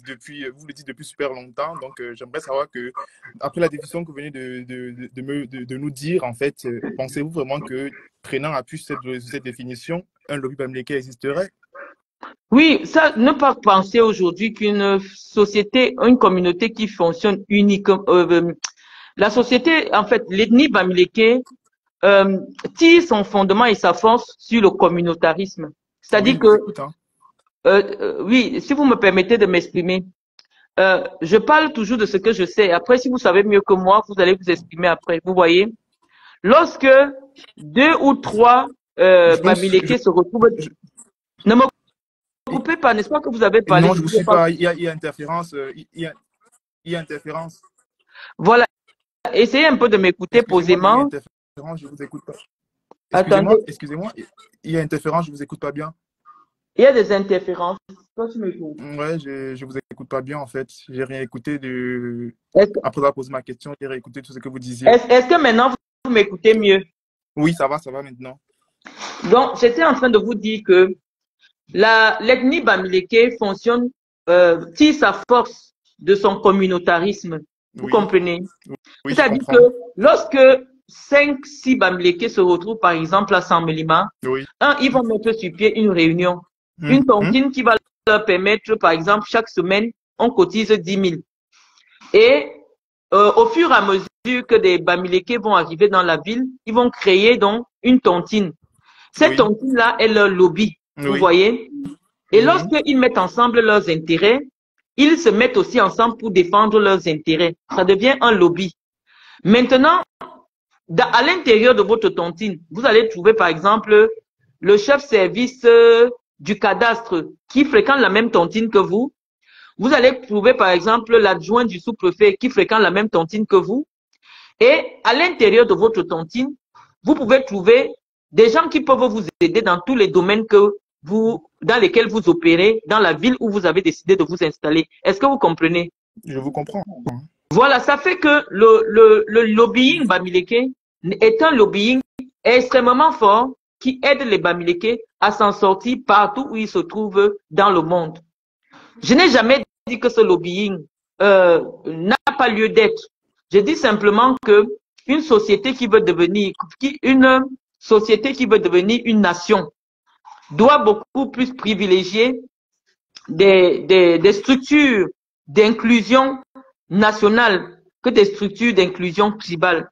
[SPEAKER 3] le dites depuis super longtemps. Donc, j'aimerais savoir que, après la définition que vous venez de nous dire, en fait, pensez-vous vraiment que, traînant à plus cette définition, un lobby Bamileke existerait?
[SPEAKER 1] Oui, ça, ne pas penser aujourd'hui qu'une société, une communauté qui fonctionne uniquement, la société, en fait, l'ethnie Bamileke, euh, tire son fondement et sa force sur le communautarisme.
[SPEAKER 3] Oui,
[SPEAKER 1] C'est-à-dire
[SPEAKER 3] je vous
[SPEAKER 1] que,
[SPEAKER 3] écoute, hein.
[SPEAKER 1] oui, si vous me permettez de m'exprimer, je parle toujours de ce que je sais. Après, si vous savez mieux que moi, vous allez vous exprimer après. Vous voyez, lorsque deux ou trois
[SPEAKER 3] Je pense,
[SPEAKER 1] Bamileke se retrouvent,
[SPEAKER 3] je-
[SPEAKER 1] ne me coupez pas, n'est-ce pas que vous avez parlé,
[SPEAKER 3] non,
[SPEAKER 1] je
[SPEAKER 3] je
[SPEAKER 1] ne
[SPEAKER 3] vous
[SPEAKER 1] vous ai
[SPEAKER 3] suis
[SPEAKER 1] pas.
[SPEAKER 3] pas. Il y a interférence. Il y a interférence.
[SPEAKER 1] Voilà, essayez un peu de m'écouter
[SPEAKER 3] Excusez-moi, mais il y a
[SPEAKER 1] posément.
[SPEAKER 3] interférence, je vous écoute pas.
[SPEAKER 1] Attendez,
[SPEAKER 3] Excusez-moi, il y a interférence, je vous écoute pas bien.
[SPEAKER 1] il y a des interférences. Toi, tu m'écoutes.
[SPEAKER 3] Ouais, je vous écoute pas bien en fait. J'ai rien écouté
[SPEAKER 1] Est-ce que,
[SPEAKER 3] après avoir posé ma question, j'ai réécouté tout ce que vous disiez.
[SPEAKER 1] est-ce que maintenant vous m'écoutez mieux?
[SPEAKER 3] Oui, ça va maintenant.
[SPEAKER 1] Donc, j'étais en train de vous dire que l'ethnie Bamileke fonctionne, tire sa force de son communautarisme. Vous
[SPEAKER 3] Oui,
[SPEAKER 1] comprenez?
[SPEAKER 3] oui, je
[SPEAKER 1] C'est-à-dire que
[SPEAKER 3] comprends.
[SPEAKER 1] lorsque 5, 6 Bamileke se retrouvent, par exemple, à Saint-Mélima,
[SPEAKER 3] Oui.
[SPEAKER 1] ils vont mettre sur pied une réunion, une
[SPEAKER 3] Mhm.
[SPEAKER 1] tontine qui va leur permettre, par exemple, chaque semaine, on cotise 10 000. Et au fur et à mesure que des Bamileke vont arriver dans la ville, ils vont créer donc une tontine. Cette
[SPEAKER 3] Oui,
[SPEAKER 1] tontine-là est leur lobby, vous
[SPEAKER 3] oui.
[SPEAKER 1] voyez. Et
[SPEAKER 3] Mhm.
[SPEAKER 1] lorsqu'ils mettent ensemble leurs intérêts, ils se mettent aussi ensemble pour défendre leurs intérêts. Ça devient un lobby. Maintenant, à l'intérieur de votre tontine, vous allez trouver par exemple le chef service du cadastre qui fréquente la même tontine que vous. Vous allez trouver par exemple l'adjoint du sous-préfet qui fréquente la même tontine que vous. Et à l'intérieur de votre tontine, vous pouvez trouver des gens qui peuvent vous aider dans tous les domaines dans lesquels vous opérez, dans la ville où vous avez décidé de vous installer. Est-ce que vous comprenez?
[SPEAKER 3] Je vous comprends.
[SPEAKER 1] Voilà, ça fait que le lobbying Bamileke est un lobbying extrêmement fort qui aide les Bamileke à s'en sortir partout où ils se trouvent dans le monde. Je n'ai jamais dit que ce lobbying n'a pas lieu d'être. Je dis simplement que une société qui veut devenir, une société qui veut devenir une nation doit beaucoup plus privilégier des structures d'inclusion nationale que des structures d'inclusion tribale.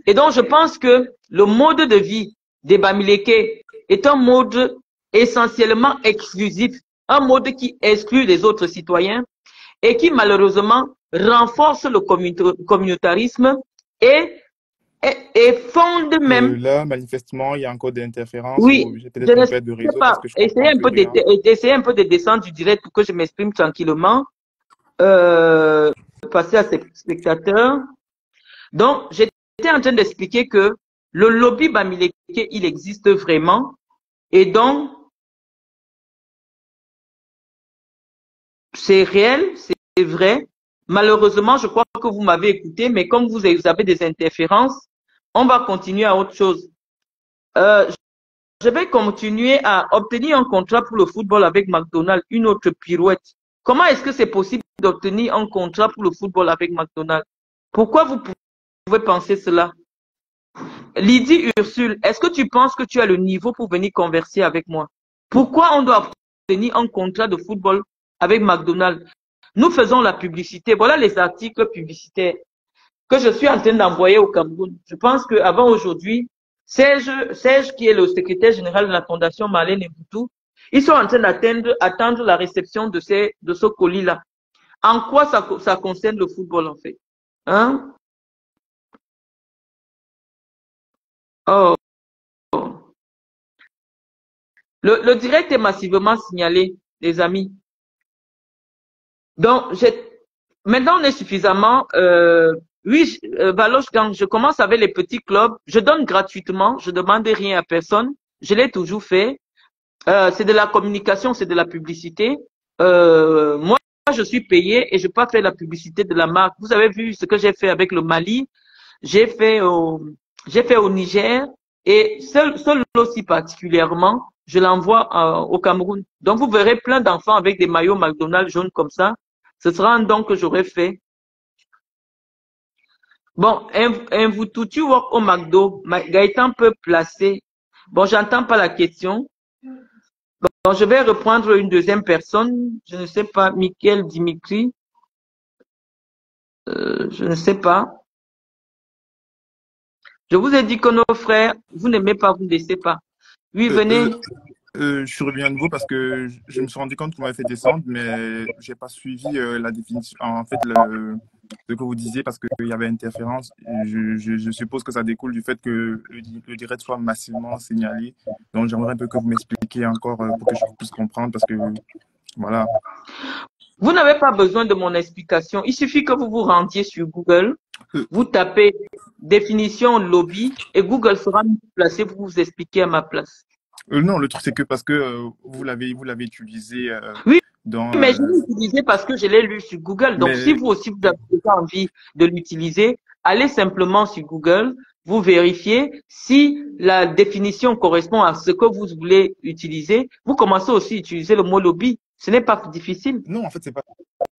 [SPEAKER 1] Et donc, je pense que le mode de vie des Bamileke est un mode essentiellement exclusif, un mode qui exclut les autres citoyens et qui malheureusement renforce le communautarisme et, et fonde même.
[SPEAKER 3] Là, manifestement, il y a encore des interférences
[SPEAKER 1] Oui,
[SPEAKER 3] ou j'ai
[SPEAKER 1] je
[SPEAKER 3] peut-être
[SPEAKER 1] ne
[SPEAKER 3] une perte de
[SPEAKER 1] sais
[SPEAKER 3] réseau
[SPEAKER 1] pas,
[SPEAKER 3] parce que je comprends plus rien.
[SPEAKER 1] essayez un peu de descendre du direct pour que je m'exprime tranquillement, passer à ces spectateurs. Donc, j'étais j'étais en train d'expliquer que le lobby Bamileke, il existe vraiment. Et donc, c'est réel, c'est vrai. Malheureusement, je crois que vous m'avez écouté, mais comme vous avez des interférences, on va continuer à autre chose. Euh, je vais continuer à obtenir un contrat pour le football avec McDonald's, une autre pirouette. Comment est-ce que c'est possible d'obtenir un contrat pour le football avec McDonald's? Pourquoi vous pouvez penser cela? Lydie Ursule, est-ce que tu penses que tu as le niveau pour venir converser avec moi? Pourquoi on doit obtenir un contrat de football avec McDonald's? Nous faisons la publicité. Voilà les articles publicitaires que je suis en train d'envoyer au Cameroun. Je pense qu'avant aujourd'hui, Serge, qui est le secrétaire général de la Fondation Marlène Eboutou, ils sont en train d'attendre la réception de ce colis-là. En quoi ça concerne le football, en fait? Hein? Oh. Le direct est massivement signalé, les amis. Donc, maintenant, on est suffisamment. Oui, Baloche Gang, je commence avec les petits clubs. Je donne gratuitement. Je ne demande rien à personne. Je l'ai toujours fait. C'est de la communication, c'est de la publicité. Moi, je suis payé et je peux pas faire la publicité de la marque. Vous avez vu ce que j'ai fait avec le Mali. J'ai fait au Niger et seul aussi particulièrement, je l'envoie au Cameroun. Donc, vous verrez plein d'enfants avec des maillots McDonald's jaunes comme ça. Ce sera un don que j'aurais fait. Bon, tu work au McDo. Gaëtan peut placer. Bon, j'entends pas la question. Bon, je vais reprendre une deuxième personne. Je ne sais pas, Michael Dimitri. Je ne sais pas. Je vous ai dit que nos frères, vous n'aimez pas, vous ne laissez pas. Oui, venez.
[SPEAKER 3] Je suis revenu à nouveau parce que je me suis rendu compte qu'on m'avait fait descendre, mais j'ai pas suivi la définition, en fait, ce que vous disiez parce qu'il y avait interférence. Je suppose que ça découle du fait que le direct soit massivement signalé. Donc, j'aimerais un peu que vous m'expliquiez encore pour que je puisse comprendre parce que, voilà.
[SPEAKER 1] Vous n'avez pas besoin de mon explication. Il suffit que vous vous rendiez sur Google, vous tapez définition lobby et Google sera placé pour vous expliquer à ma place.
[SPEAKER 3] Non, le truc, c'est que parce que vous l'avez utilisé
[SPEAKER 1] oui,
[SPEAKER 3] dans...
[SPEAKER 1] mais je l'ai utilisé parce que je l'ai lu sur Google. Donc, si vous aussi, vous avez envie de l'utiliser, allez simplement sur Google, vous vérifiez si la définition correspond à ce que vous voulez utiliser. Vous commencez aussi à utiliser le mot lobby. Ce n'est pas difficile.
[SPEAKER 3] Non, en fait, c'est pas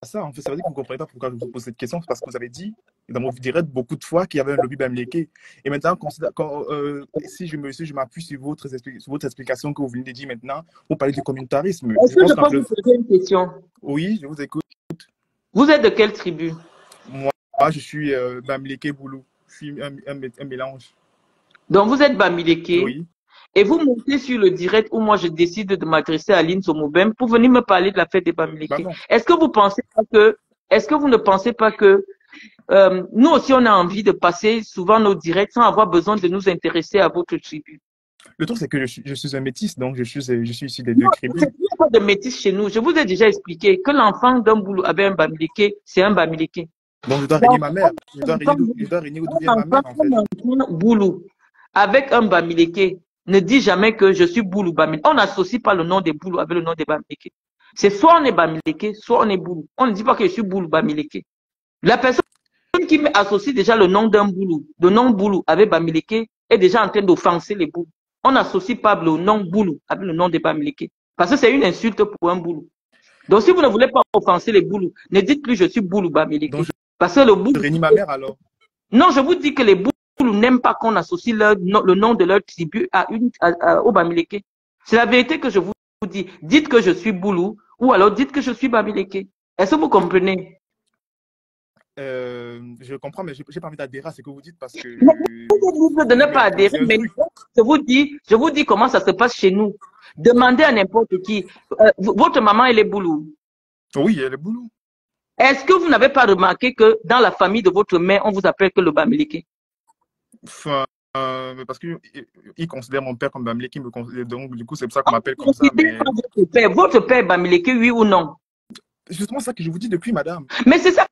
[SPEAKER 3] ça. En fait, ça veut dire que vous ne comprenez pas pourquoi je vous pose cette question. C'est parce que vous avez dit dans mon direct beaucoup de fois qu'il y avait un lobby Bamileke. Et maintenant, si je m'appuie sur votre explication que vous venez de dire maintenant, vous parlez du communautarisme.
[SPEAKER 1] Est-ce que je peux vous poser une question?
[SPEAKER 3] Oui, je vous écoute.
[SPEAKER 1] Vous êtes de quelle tribu?
[SPEAKER 3] Moi, je suis Bamileke Boulou. Je suis un mélange.
[SPEAKER 1] Donc, vous êtes Bamileke.
[SPEAKER 3] Oui.
[SPEAKER 1] Et vous montez sur le direct où moi je décide de m'adresser à Lynn Somobem pour venir me parler de la fête des Bamileke. Est-ce que vous ne pensez pas que nous aussi on a envie de passer souvent nos directs sans avoir besoin de nous intéresser à votre tribu?
[SPEAKER 3] Le truc c'est que je suis un métis, donc je suis issu des deux tribus.
[SPEAKER 1] Il n'y a pas de métis chez nous. Je vous ai déjà expliqué que l'enfant d'un boulot avec un Bamileke, c'est un Bamileke.
[SPEAKER 3] Donc je dois régner ma mère. Je dois régner d'où vient ma mère en fait.
[SPEAKER 1] Boulou avec un Bamileke. Ne dis jamais que je suis Boulou Bamileke. On n'associe pas le nom des Boulou avec le nom des Bamileke. C'est soit on est Bamileke, soit on est Boulou. On ne dit pas que je suis Boulou Bamileke. La personne qui associe déjà le nom d'un Boulou, le nom Boulou avec Bamileke, est déjà en train d'offenser les Boulous. On n'associe pas le nom Boulou avec le nom des Bamileke. Parce que c'est une insulte pour un Boulou. Donc si vous ne voulez pas offenser les Boulous, ne dites plus je suis Boulou Bamileke. Parce que le Boulou.
[SPEAKER 3] Je régnis ma mère alors.
[SPEAKER 1] Non, je vous dis que les Boulous n'aiment pas qu'on associe le nom de leur tribu au Bamileke. C'est la vérité que je vous dis. Dites que je suis Boulou ou alors dites que je suis Bamileke. Est-ce que vous comprenez?
[SPEAKER 3] Je comprends, mais je n'ai pas envie d'adhérer à ce que vous dites parce que...
[SPEAKER 1] Vous êtes libre de ne pas adhérer, mais je vous dis comment ça se passe chez nous. Demandez à n'importe qui. Votre maman, elle est Boulou?
[SPEAKER 3] Oui, elle est Boulou.
[SPEAKER 1] Est-ce que vous n'avez pas remarqué que dans la famille de votre mère, on vous appelle que le Bamileke?
[SPEAKER 3] Enfin, parce qu'il considère mon père comme Bamileke, il me considère, donc du coup c'est pour ça qu'on m'appelle comme ça.
[SPEAKER 1] Mais... Votre père Bamileke, oui ou non?
[SPEAKER 3] C'est justement ça que je vous dis depuis, madame.
[SPEAKER 1] Mais c'est ça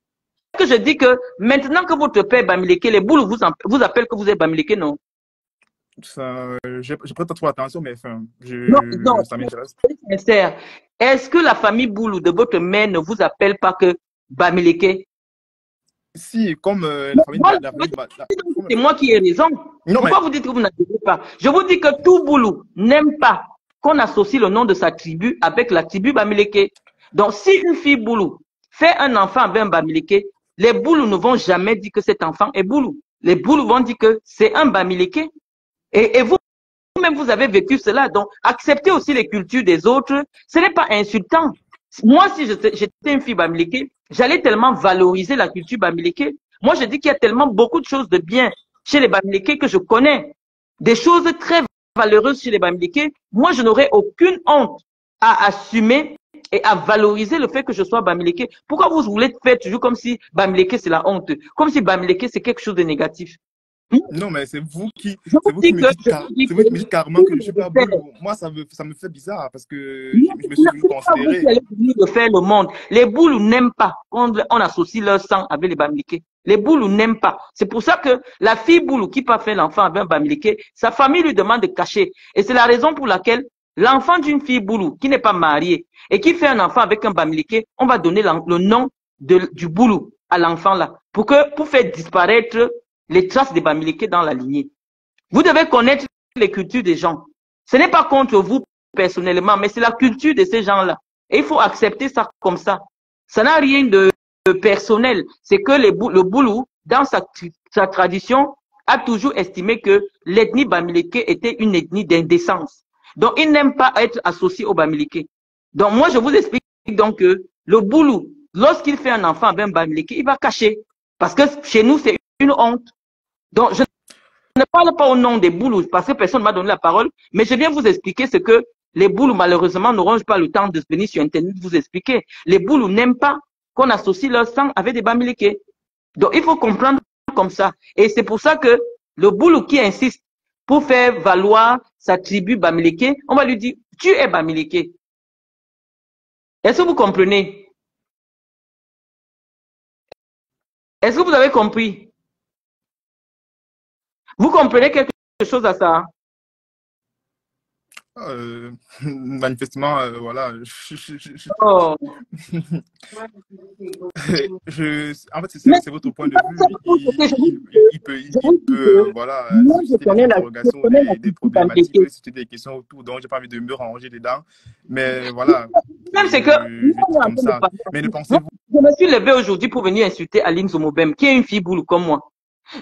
[SPEAKER 1] que je dis que maintenant que votre père est Bamileke, les boules vous appellent que vous êtes Bamileke, non?
[SPEAKER 3] Je prête pas trop attention, mais enfin,
[SPEAKER 1] Non, non,
[SPEAKER 3] ça m'intéresse.
[SPEAKER 1] c'est sincère. Est-ce que la famille Boulou de votre mère ne vous appelle pas que Bamileke?
[SPEAKER 3] Si, comme la famille,
[SPEAKER 1] C'est moi qui ai raison.
[SPEAKER 3] Non,
[SPEAKER 1] Pourquoi vous dites que vous n'avez pas? Je vous dis que tout Boulou n'aime pas qu'on associe le nom de sa tribu avec la tribu Bamileke. Donc, si une fille Boulou fait un enfant avec un Bamileke, les Boulou ne vont jamais dire que cet enfant est Boulou. Les Boulou vont dire que c'est un Bamileke. Et vous-même, vous avez vécu cela. Donc, acceptez aussi les cultures des autres. Ce n'est pas insultant. Moi, si j'étais une fille Bamileke, j'allais tellement valoriser la culture Bamileke. Moi, je dis qu'il y a tellement beaucoup de choses de bien chez les Bamileke que je connais. Des choses très valeureuses chez les Bamileke. Moi, je n'aurais aucune honte à assumer et à valoriser le fait que je sois Bamileke. Pourquoi vous voulez faire toujours comme si Bamileke c'est la honte? Comme si Bamileke c'est quelque chose de négatif.
[SPEAKER 3] Non, mais c'est vous qui
[SPEAKER 1] me
[SPEAKER 3] dites carrément que je ne suis pas Boulou. Moi, ça me fait bizarre parce que je me suis toujours considéré.
[SPEAKER 1] Vous allez de faire le monde. Les Boulous n'aiment pas quand on associe leur sang avec les Bamileke. Les Boulous n'aiment pas. C'est pour ça que la fille Boulou qui peut faire l'enfant avec un Bamileke, sa famille lui demande de cacher. Et c'est la raison pour laquelle l'enfant d'une fille Boulou qui n'est pas mariée et qui fait un enfant avec un Bamileke, on va donner le nom du Boulou à l'enfant là pour faire disparaître les traces des Bamileke dans la lignée. Vous devez connaître les cultures des gens. Ce n'est pas contre vous personnellement, mais c'est la culture de ces gens-là. Et il faut accepter ça comme ça. Ça n'a rien de personnel. C'est que le Boulou, dans sa tradition, a toujours estimé que l'ethnie Bamileke était une ethnie d'indécence. Donc, il n'aime pas être associé au Bamileke. Donc, moi, je vous explique donc que le Boulou, lorsqu'il fait un enfant avec un Bamileke, il va cacher. Parce que chez nous, c'est une honte. Donc, je ne parle pas au nom des Boulous parce que personne ne m'a donné la parole, mais je viens vous expliquer ce que les Boulous, malheureusement, n'auront pas le temps de venir sur Internet vous expliquer. Les Boulous n'aiment pas qu'on associe leur sang avec des Bamileke. Donc, il faut comprendre comme ça. Et c'est pour ça que le Boulou qui insiste pour faire valoir sa tribu Bamileke, on va lui dire, tu es Bamileke. Est-ce que vous comprenez? Est-ce que vous avez compris? Vous comprenez quelque chose à ça?
[SPEAKER 3] Manifestement, voilà.
[SPEAKER 1] Oh.
[SPEAKER 3] En fait, c'est votre point de vue. Il peut voilà, susciter des interrogations, des problématiques, susciter des questions autour, donc j'ai pas envie de me ranger dedans. Mais voilà.
[SPEAKER 1] Même c'est que,
[SPEAKER 3] comme ça. Mais ne pensez-vous.
[SPEAKER 1] Je me suis levé aujourd'hui pour venir insulter Aline Zomobem, qui est une fille boulou comme moi.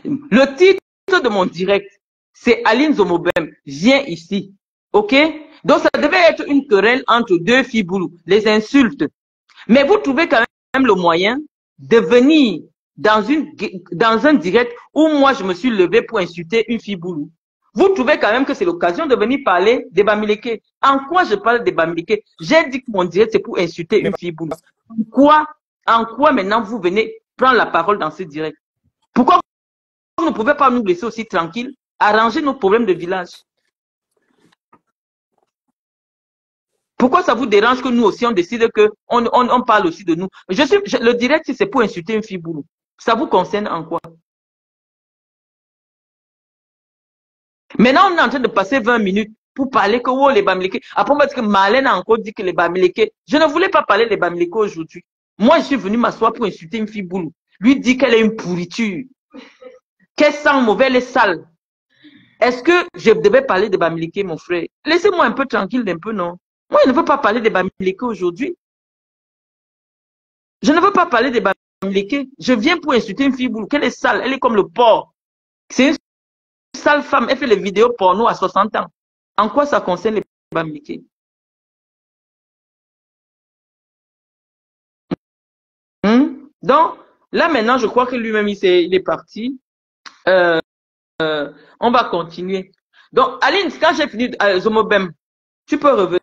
[SPEAKER 1] Le titre de mon direct, c'est Aline Zomobem, viens ici. OK? Donc, ça devait être une querelle entre deux filles boulou, les insultes. Mais vous trouvez quand même le moyen de venir dans un direct où moi, je me suis levé pour insulter une fille boulou. Vous trouvez quand même que c'est l'occasion de venir parler des Bamileke. En quoi je parle des Bamileke? J'ai dit que mon direct, c'est pour insulter une fille boulou. En quoi maintenant vous venez prendre la parole dans ce direct? Pourquoi vous ne pouvez pas nous laisser aussi tranquilles, arranger nos problèmes de village? Pourquoi ça vous dérange que nous aussi on décide qu'on parle aussi de nous? Le direct, c'est pour insulter une fille boulou. Ça vous concerne en quoi? Maintenant, on est en train de passer 20 minutes pour parler que oh, les Bamileke. Après, parce que Marlène a encore dit que les Bamileke. Je ne voulais pas parler des Bamileke aujourd'hui. Moi, je suis venu m'asseoir pour insulter une fille boulou. Lui dit qu'elle est une pourriture. Qu'elle sent mauvais, elle est sale. Est-ce que je devais parler des Bamileke, mon frère? Laissez-moi un peu tranquille d'un peu, non? Moi, je ne veux pas parler des Bamileke aujourd'hui. Je ne veux pas parler des Bamileke. Je viens pour insulter une fille boulou. Qu'elle est sale. Elle est comme le porc. C'est une sale femme. Elle fait les vidéos porno à 60 ans. En quoi ça concerne les Bamileke? Donc, là maintenant, je crois que lui-même, il est parti. On va continuer. Donc, Aline, quand j'ai fini, Zomobem, tu peux revenir.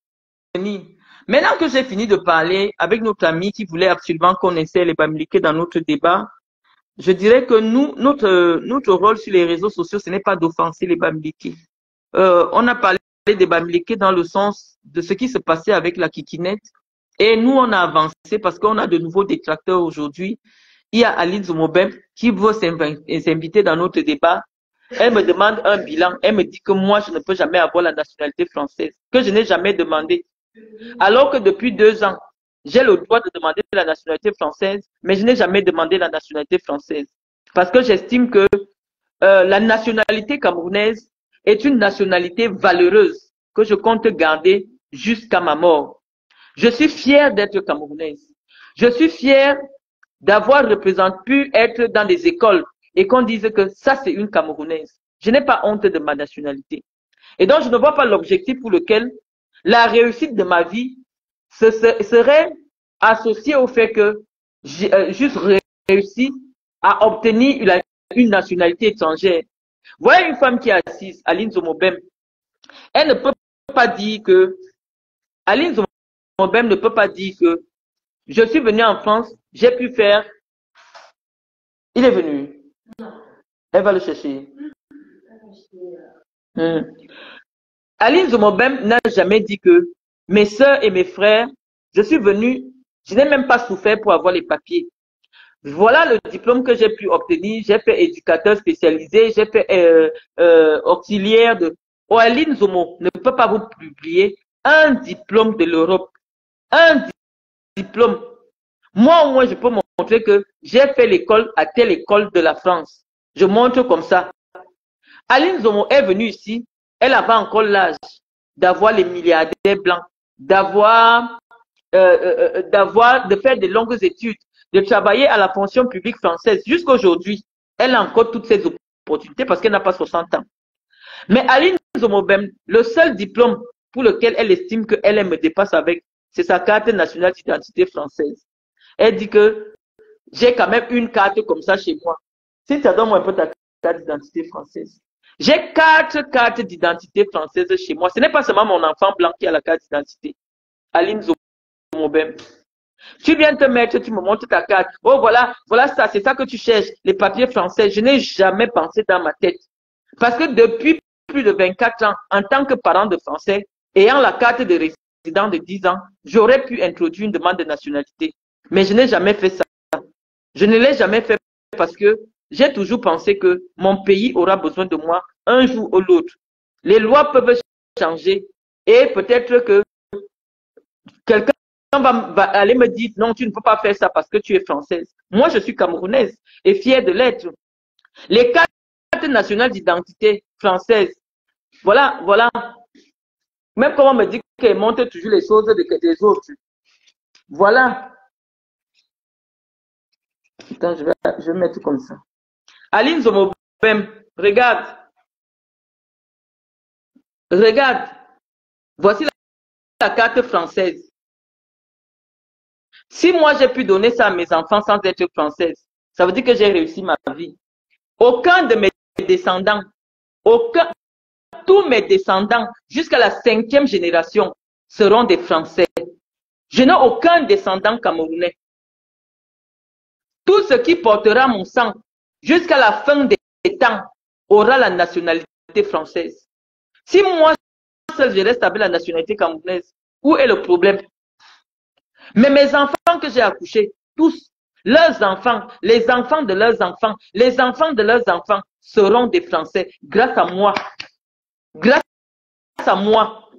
[SPEAKER 1] Maintenant que j'ai fini de parler avec notre ami qui voulait absolument qu'on essaie les Bamileke dans notre débat, je dirais que notre rôle sur les réseaux sociaux, ce n'est pas d'offenser les Bamileke. On a parlé des Bamileke dans le sens de ce qui se passait avec la kikinette. Et nous, on a avancé parce qu'on a de nouveaux détracteurs aujourd'hui il y a Aline Zomobem qui veut s'inviter dans notre débat. Elle me demande un bilan. Elle me dit que moi, je ne peux jamais avoir la nationalité française, que je n'ai jamais demandé. Alors que depuis 2 ans, j'ai le droit de demander la nationalité française, mais je n'ai jamais demandé la nationalité française. Parce que j'estime que la nationalité camerounaise est une nationalité valeureuse que je compte garder jusqu'à ma mort. Je suis fière d'être camerounaise. Je suis fière d'avoir pu être dans des écoles et qu'on dise que ça, c'est une Camerounaise. Je n'ai pas honte de ma nationalité. Et donc, je ne vois pas l'objectif pour lequel la réussite de ma vie serait associée au fait que j'ai juste réussi à obtenir une nationalité étrangère. Voilà une femme qui est assise, Aline Zomobem. Elle ne peut pas dire que, Aline Zomobem ne peut pas dire que je suis venu en France, j'ai pu faire. Il est venu. Elle va le chercher. Aline Zomobem n'a jamais dit que mes soeurs et mes frères, je suis venu, je n'ai même pas souffert pour avoir les papiers. Voilà le diplôme que j'ai pu obtenir. J'ai fait éducateur spécialisé, j'ai fait auxiliaire de. Oh, Aline Zomo ne peut pas vous publier un diplôme de l'Europe. Un diplôme. Moi, au moins, je peux montrer que j'ai fait l'école à telle école de la France. Je montre comme ça. Aline Zomo est venue ici. Elle avait encore l'âge d'avoir les milliardaires blancs, de faire de longues études, de travailler à la fonction publique française. Jusqu'à aujourd'hui, elle a encore toutes ces opportunités parce qu'elle n'a pas 60 ans. Mais Aline Zomobem, le seul diplôme pour lequel elle estime qu'elle me dépasse avec, c'est sa carte nationale d'identité française. Elle dit que j'ai quand même une carte comme ça chez moi. Si tu donnes-moi un peu ta carte d'identité française. J'ai 4 cartes d'identité française chez moi. Ce n'est pas seulement mon enfant blanc qui a la carte d'identité. Aline Zomobem. Tu viens te mettre, tu me montres ta carte. Oh, voilà ça, c'est ça que tu cherches, les papiers français. Je n'ai jamais pensé dans ma tête. Parce que depuis plus de 24 ans, en tant que parent de français, ayant la carte de résident de 10 ans, j'aurais pu introduire une demande de nationalité. Mais je n'ai jamais fait ça. Je ne l'ai jamais fait parce que j'ai toujours pensé que mon pays aura besoin de moi un jour ou l'autre. Les lois peuvent changer et peut-être que quelqu'un va aller me dire non, tu ne peux pas faire ça parce que tu es française. Moi, je suis camerounaise et fière de l'être. Les cartes nationales d'identité françaises, voilà. Même quand on me dit qu'elle montre toujours les choses des autres. Voilà. Attends, je vais mettre comme ça. Aline Zomobem, regarde. Voici la carte française. Si moi j'ai pu donner ça à mes enfants sans être française, ça veut dire que j'ai réussi ma vie. Aucun de mes descendants, tous mes descendants, jusqu'à la 5e génération, seront des Français. Je n'ai aucun descendant camerounais. Tout ce qui portera mon sang jusqu'à la fin des temps aura la nationalité française. Si moi seul je reste avec la nationalité camerounaise, où est le problème? Mais mes enfants que j'ai accouchés, tous, leurs enfants, les enfants de leurs enfants, les enfants de leurs enfants seront des Français grâce à moi. Grâce à moi.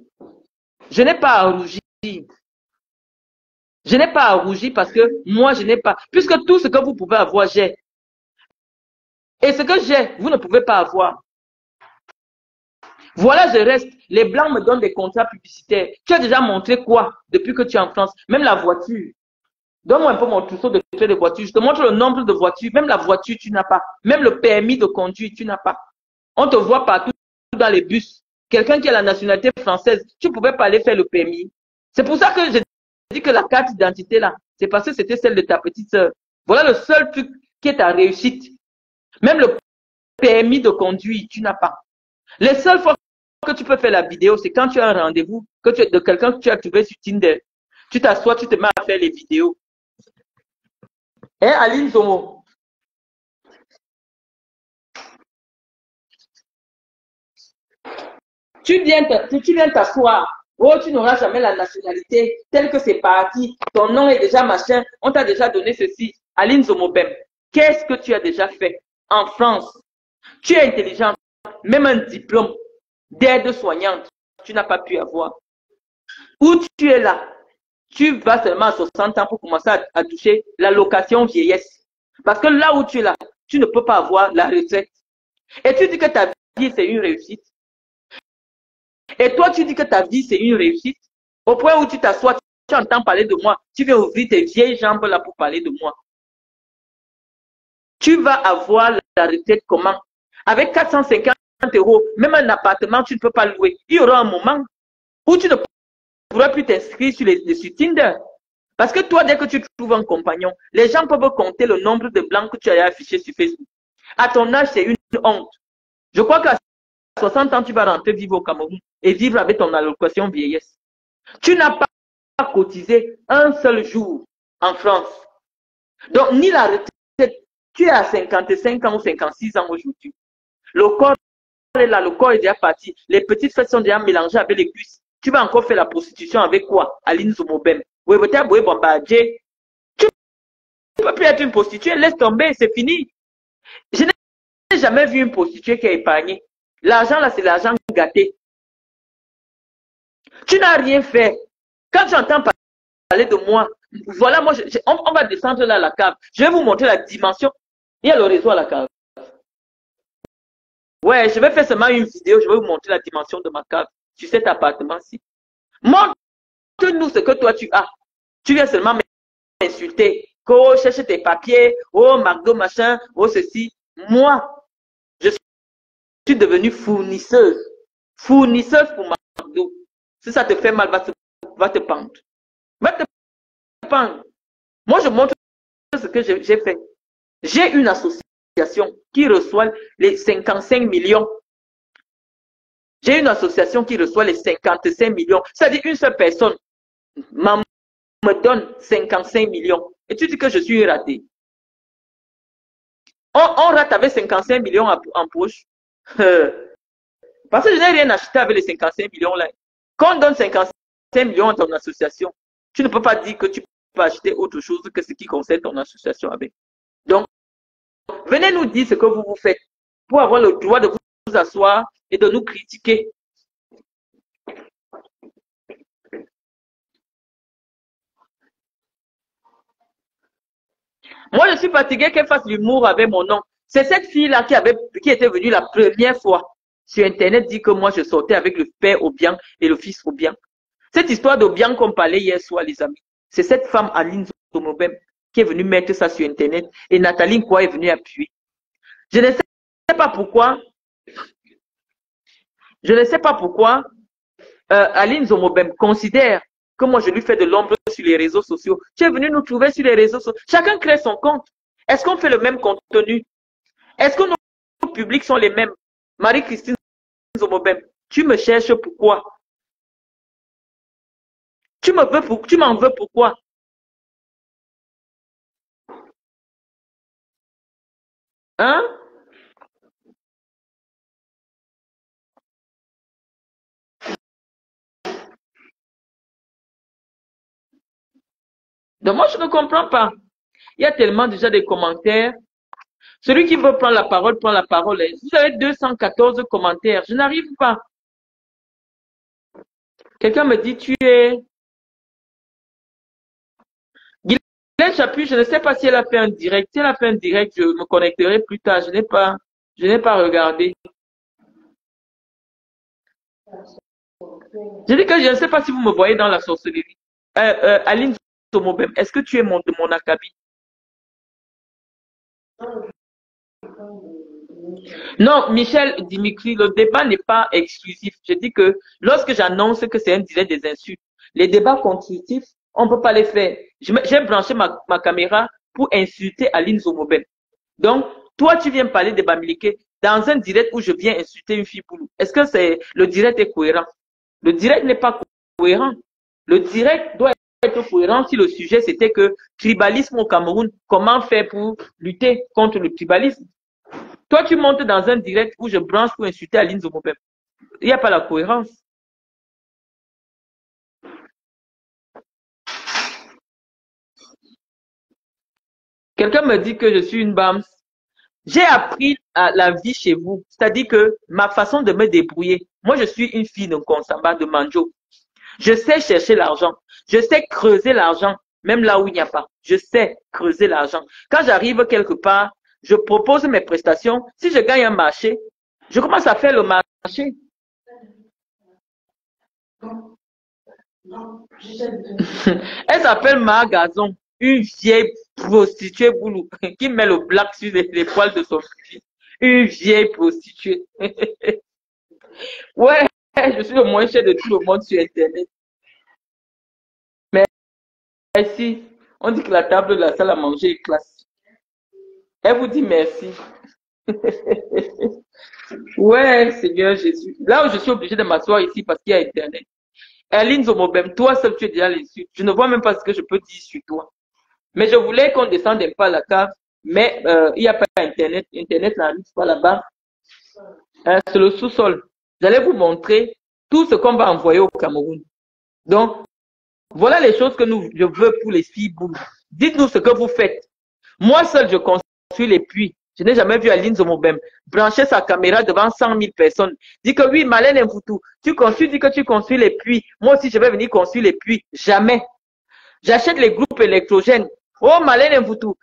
[SPEAKER 1] Je n'ai pas à rougir. Je n'ai pas à rougir parce que moi, je n'ai pas. Puisque tout ce que vous pouvez avoir, j'ai. Et ce que j'ai, vous ne pouvez pas avoir. Voilà, je reste. Les Blancs me donnent des contrats publicitaires. Tu as déjà montré quoi depuis que tu es en France? Même la voiture. Donne-moi un peu mon trousseau de clés de voiture. Je te montre le nombre de voitures. Même la voiture, tu n'as pas. Même le permis de conduire, tu n'as pas. On te voit partout dans les bus. Quelqu'un qui a la nationalité française, tu ne pouvais pas aller faire le permis. C'est pour ça que je dis que la carte d'identité là, c'est parce que c'était celle de ta petite sœur. Voilà le seul truc qui est ta réussite. Même le permis de conduire, tu n'as pas. Les seules fois que tu peux faire la vidéo, c'est quand tu as un rendez-vous de quelqu'un que tu as trouvé sur Tinder. Tu t'assois, tu te mets à faire les vidéos. Hein, Aline Zomo? Tu viens t'asseoir. Oh, tu n'auras jamais la nationalité telle que c'est parti. Ton nom est déjà machin. On t'a déjà donné ceci. Aline Zomobem, qu'est-ce que tu as déjà fait en France? Tu es intelligente, même un diplôme d'aide-soignante, tu n'as pas pu avoir. Où tu es là, tu vas seulement à 60 ans pour commencer à toucher l'allocation vieillesse. Parce que là où tu es là, tu ne peux pas avoir la retraite. Et tu dis que ta vie, c'est une réussite. Et toi, tu dis que ta vie, c'est une réussite. Au point où tu t'assois, tu entends parler de moi. Tu viens ouvrir tes vieilles jambes là pour parler de moi. Tu vas avoir la retraite comment? Avec 450 euros, même un appartement, tu ne peux pas louer. Il y aura un moment où tu ne pourras plus t'inscrire sur Tinder. Parce que toi, dès que tu trouves un compagnon, les gens peuvent compter le nombre de blancs que tu as affiché sur Facebook. À ton âge, c'est une honte. Je crois qu'à 60 ans, tu vas rentrer vivre au Cameroun et vivre avec ton allocation vieillesse. Tu n'as pas cotisé un seul jour en France. Donc, ni la retraite, tu es à 55 ans ou 56 ans aujourd'hui. Le corps est là, le corps est déjà parti. Les petites fesses sont déjà mélangées avec les cuisses. Tu vas encore faire la prostitution avec quoi? Aline Zomobem. Tu ne peux plus être une prostituée, laisse tomber, c'est fini. Je n'ai jamais vu une prostituée qui a épargné. L'argent là, c'est l'argent gâté. Tu n'as rien fait. Quand tu entends parler de moi, voilà, moi, on va descendre là à la cave. Je vais vous montrer la dimension. Il y a le réseau à la cave. Ouais, je vais faire seulement une vidéo, je vais vous montrer la dimension de ma cave sur cet appartement-ci. Montre-nous ce que toi tu as. Tu viens seulement m'insulter. Oh, cherche tes papiers. Oh, McDo, machin. Oh, ceci. Moi, je suis devenue fournisseuse. Fournisseuse pour McDo. Si ça te fait mal, va te pendre. Va te pendre. Moi, je montre ce que j'ai fait. J'ai une association qui reçoit les 55 millions. J'ai une association qui reçoit les 55 millions. C'est-à-dire une seule personne me donne 55 millions. Et tu dis que je suis raté. On rate avec 55 millions en poche. Parce que je n'ai rien acheté avec les 55 millions là. Quand on donne 55 millions à ton association, tu ne peux pas dire que tu peux acheter autre chose que ce qui concerne ton association avec. Donc, venez nous dire ce que vous faites pour avoir le droit de vous asseoir et de nous critiquer. Moi, je suis fatigué qu'elle fasse l'humour avec mon nom. C'est cette fille-là qui était venue la première fois sur Internet dit que moi, je sortais avec le père Obiang et le fils Obiang. Cette histoire d'Obiang qu'on parlait hier soir, les amis, c'est cette femme Aline Zomobem qui est venue mettre ça sur Internet et Nathalie Nkwa est venue appuyer. Je ne sais pas pourquoi, Aline Zomobem considère que moi je lui fais de l'ombre sur les réseaux sociaux. Tu es venu nous trouver sur les réseaux sociaux. Chacun crée son compte. Est-ce qu'on fait le même contenu? Est-ce que nos publics sont les mêmes? Marie-Christine Zomobem, tu me cherches pourquoi? Tu m'en veux pourquoi? Hein? Donc moi je ne comprends pas. Il y a tellement déjà des commentaires. Celui qui veut prendre la parole, prend la parole. Vous avez 214 commentaires. Je n'arrive pas. Quelqu'un me dit, tu es... Guylaine Chapuis, je ne sais pas si elle a fait un direct. Si elle a fait un direct, je me connecterai plus tard. Je n'ai pas regardé. Je dis que je ne sais pas si vous me voyez dans la sorcellerie. Aline Zomobem, est-ce que tu es de mon acabit? Non, Michel Dimitri, le débat n'est pas exclusif. Je dis que lorsque j'annonce que c'est un direct des insultes, les débats constructifs, on ne peut pas les faire. J'ai branché ma caméra pour insulter Aline Zomobem. Donc, toi, tu viens parler de Bamileke dans un direct où je viens insulter une fille poulou. Est-ce que le direct est cohérent? Le direct n'est pas cohérent. Le direct doit être cohérent si le sujet c'était que tribalisme au Cameroun, comment faire pour lutter contre le tribalisme? Toi, tu montes dans un direct où je branche pour insulter Aline Zomobem. Il n'y a pas la cohérence. Quelqu'un me dit que je suis une bams. J'ai appris à la vie chez vous. C'est-à-dire que ma façon de me débrouiller. Moi, je suis une fille de Konsamba, de Manjo. Je sais chercher l'argent. Je sais creuser l'argent, même là où il n'y a pas. Je sais creuser l'argent. Quand j'arrive quelque part, je propose mes prestations. Si je gagne un marché, je commence à faire le marché. Elle s'appelle Ma Gazon, une vieille prostituée boulou qui met le black sur les poils de son fils. Une vieille prostituée. Ouais, je suis le moins cher de tout le monde sur Internet. Merci. On dit que la table de la salle à manger est classe. Elle vous dit merci. Ouais, Seigneur Jésus. Là où je suis obligée de m'asseoir ici parce qu'il y a Internet. Aline Zomobem, toi seul tu es déjà l'insulte. Je ne vois même pas ce que je peux dire sur toi. Mais je voulais qu'on descende un peu à la cave, mais il n'y a pas Internet. Internet n'arrive pas là-bas. C'est le sous-sol. J'allais vous montrer tout ce qu'on va envoyer au Cameroun. Donc, voilà les choses que je veux pour les filles boules. Dites-nous ce que vous faites. Moi seul, je construis les puits. Je n'ai jamais vu Aline Zomobem brancher sa caméra devant 100 000 personnes. Dit que oui, Malène Mfoutou, tu dis que tu construis les puits. Moi aussi, je vais venir construire les puits. Jamais. J'achète les groupes électrogènes. Oh, Malène Mfoutou,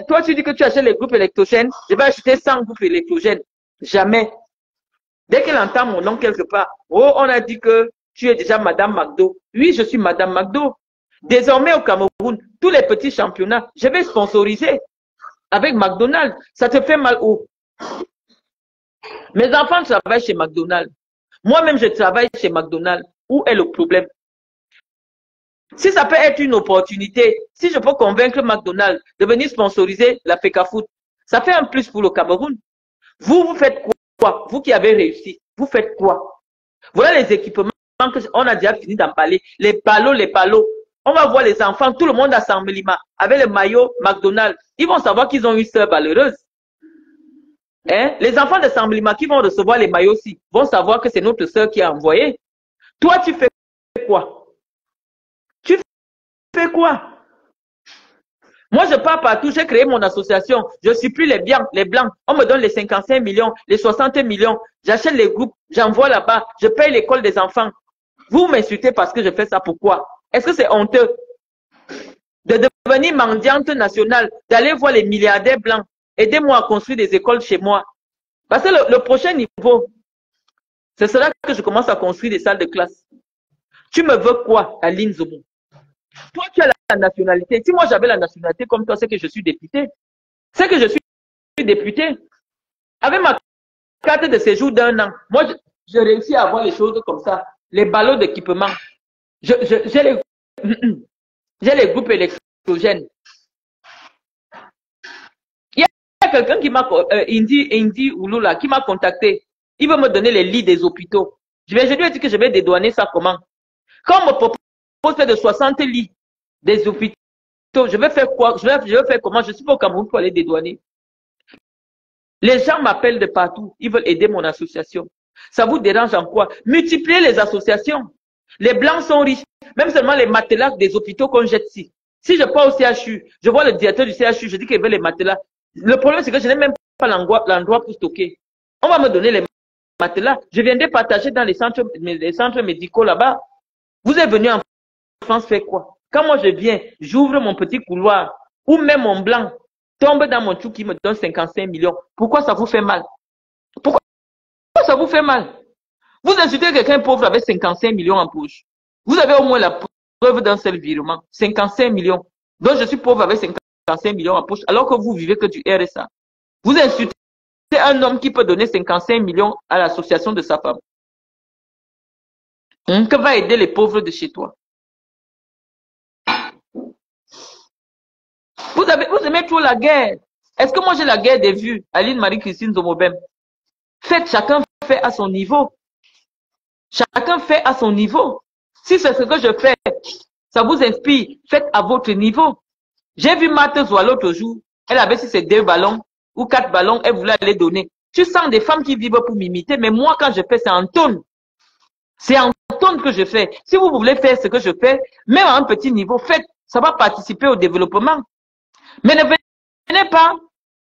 [SPEAKER 1] toi, tu dis que tu achètes les groupes électrogènes. Je vais acheter 100 groupes électrogènes. Jamais. Dès qu'elle entend mon nom quelque part, oh, on a dit que tu es déjà Madame McDo. Oui, je suis Madame McDo. Désormais, au Cameroun, tous les petits championnats, je vais sponsoriser avec McDonald's. Ça te fait mal où? Mes enfants travaillent chez McDonald's. Moi-même, je travaille chez McDonald's. Où est le problème? Si ça peut être une opportunité, si je peux convaincre McDonald's de venir sponsoriser la FECAFOOT, ça fait un plus pour le Cameroun. Vous faites quoi? Vous qui avez réussi, vous faites quoi? Voilà les équipements qu'on a déjà fini d'emballer. Les ballots. On va voir les enfants, tout le monde à Samblima, avec le maillot McDonald's. Ils vont savoir qu'ils ont une sœur valeureuse. Hein? Les enfants de Samblima qui vont recevoir les maillots aussi, vont savoir que c'est notre sœur qui a envoyé. Toi, tu fais quoi? Tu fais quoi? Moi, je pars partout, j'ai créé mon association. Je suis plus les blancs. On me donne les 55 millions, les 60 millions. J'achète les groupes, j'envoie là-bas, je paye l'école des enfants. Vous m'insultez parce que je fais ça. Pourquoi? Est-ce que c'est honteux de devenir mendiante nationale, d'aller voir les milliardaires blancs? Aidez-moi à construire des écoles chez moi. Parce que le prochain niveau, ce sera que je commence à construire des salles de classe. Tu me veux quoi, Aline Zomo? Toi, tu as la nationalité. Si moi j'avais la nationalité comme toi, c'est que je suis député. C'est que je suis député. Avec ma carte de séjour d'un an, moi, je réussis à avoir les choses comme ça. Les ballots d'équipement. J'ai les groupes électrogènes. Il y a quelqu'un qui m'a, Indy Ouloula, qui m'a contacté. Il veut me donner les lits des hôpitaux. Je lui ai dit que je vais dédouaner ça comment? Quand on me propose de 60 lits des hôpitaux, je vais faire quoi? Je vais faire comment? Je suis pas au Cameroun pour aller dédouaner. Les gens m'appellent de partout. Ils veulent aider mon association. Ça vous dérange en quoi? Multipliez les associations. Les blancs sont riches. Même seulement les matelas des hôpitaux qu'on jette ici. Si je pars au CHU, je vois le directeur du CHU, je dis qu'il veut les matelas. Le problème, c'est que je n'ai même pas l'endroit pour stocker. On va me donner les matelas. Je viendrai partager dans les centres médicaux là-bas. Vous êtes venu en France faire quoi? Quand moi je viens, j'ouvre mon petit couloir, ou même mon blanc tombe dans mon trou qui me donne 55 millions. Pourquoi ça vous fait mal? Pourquoi ça vous fait mal? Vous insultez quelqu'un pauvre avec 55 millions en poche. Vous avez au moins la preuve d'un seul virement. 55 millions. Donc je suis pauvre avec 55 millions en poche, alors que vous vivez que du RSA. Vous insultez un homme qui peut donner 55 millions à l'association de sa femme. Que va aider les pauvres de chez toi? Vous aimez trop la guerre. Est-ce que moi j'ai la guerre des vues? Aline Marie-Christine Zomobem. Faites, chacun fait à son niveau. Chacun fait à son niveau. Si c'est ce que je fais, ça vous inspire, faites à votre niveau. J'ai vu Marthe Zoua l'autre jour. Elle avait si c'est 2 ballons ou 4 ballons, elle voulait les donner. Tu sens des femmes qui vivent pour m'imiter, mais moi quand je fais, c'est en tonne. C'est en tonne que je fais. Si vous voulez faire ce que je fais, même à un petit niveau, faites. Ça va participer au développement. Mais ne venez pas,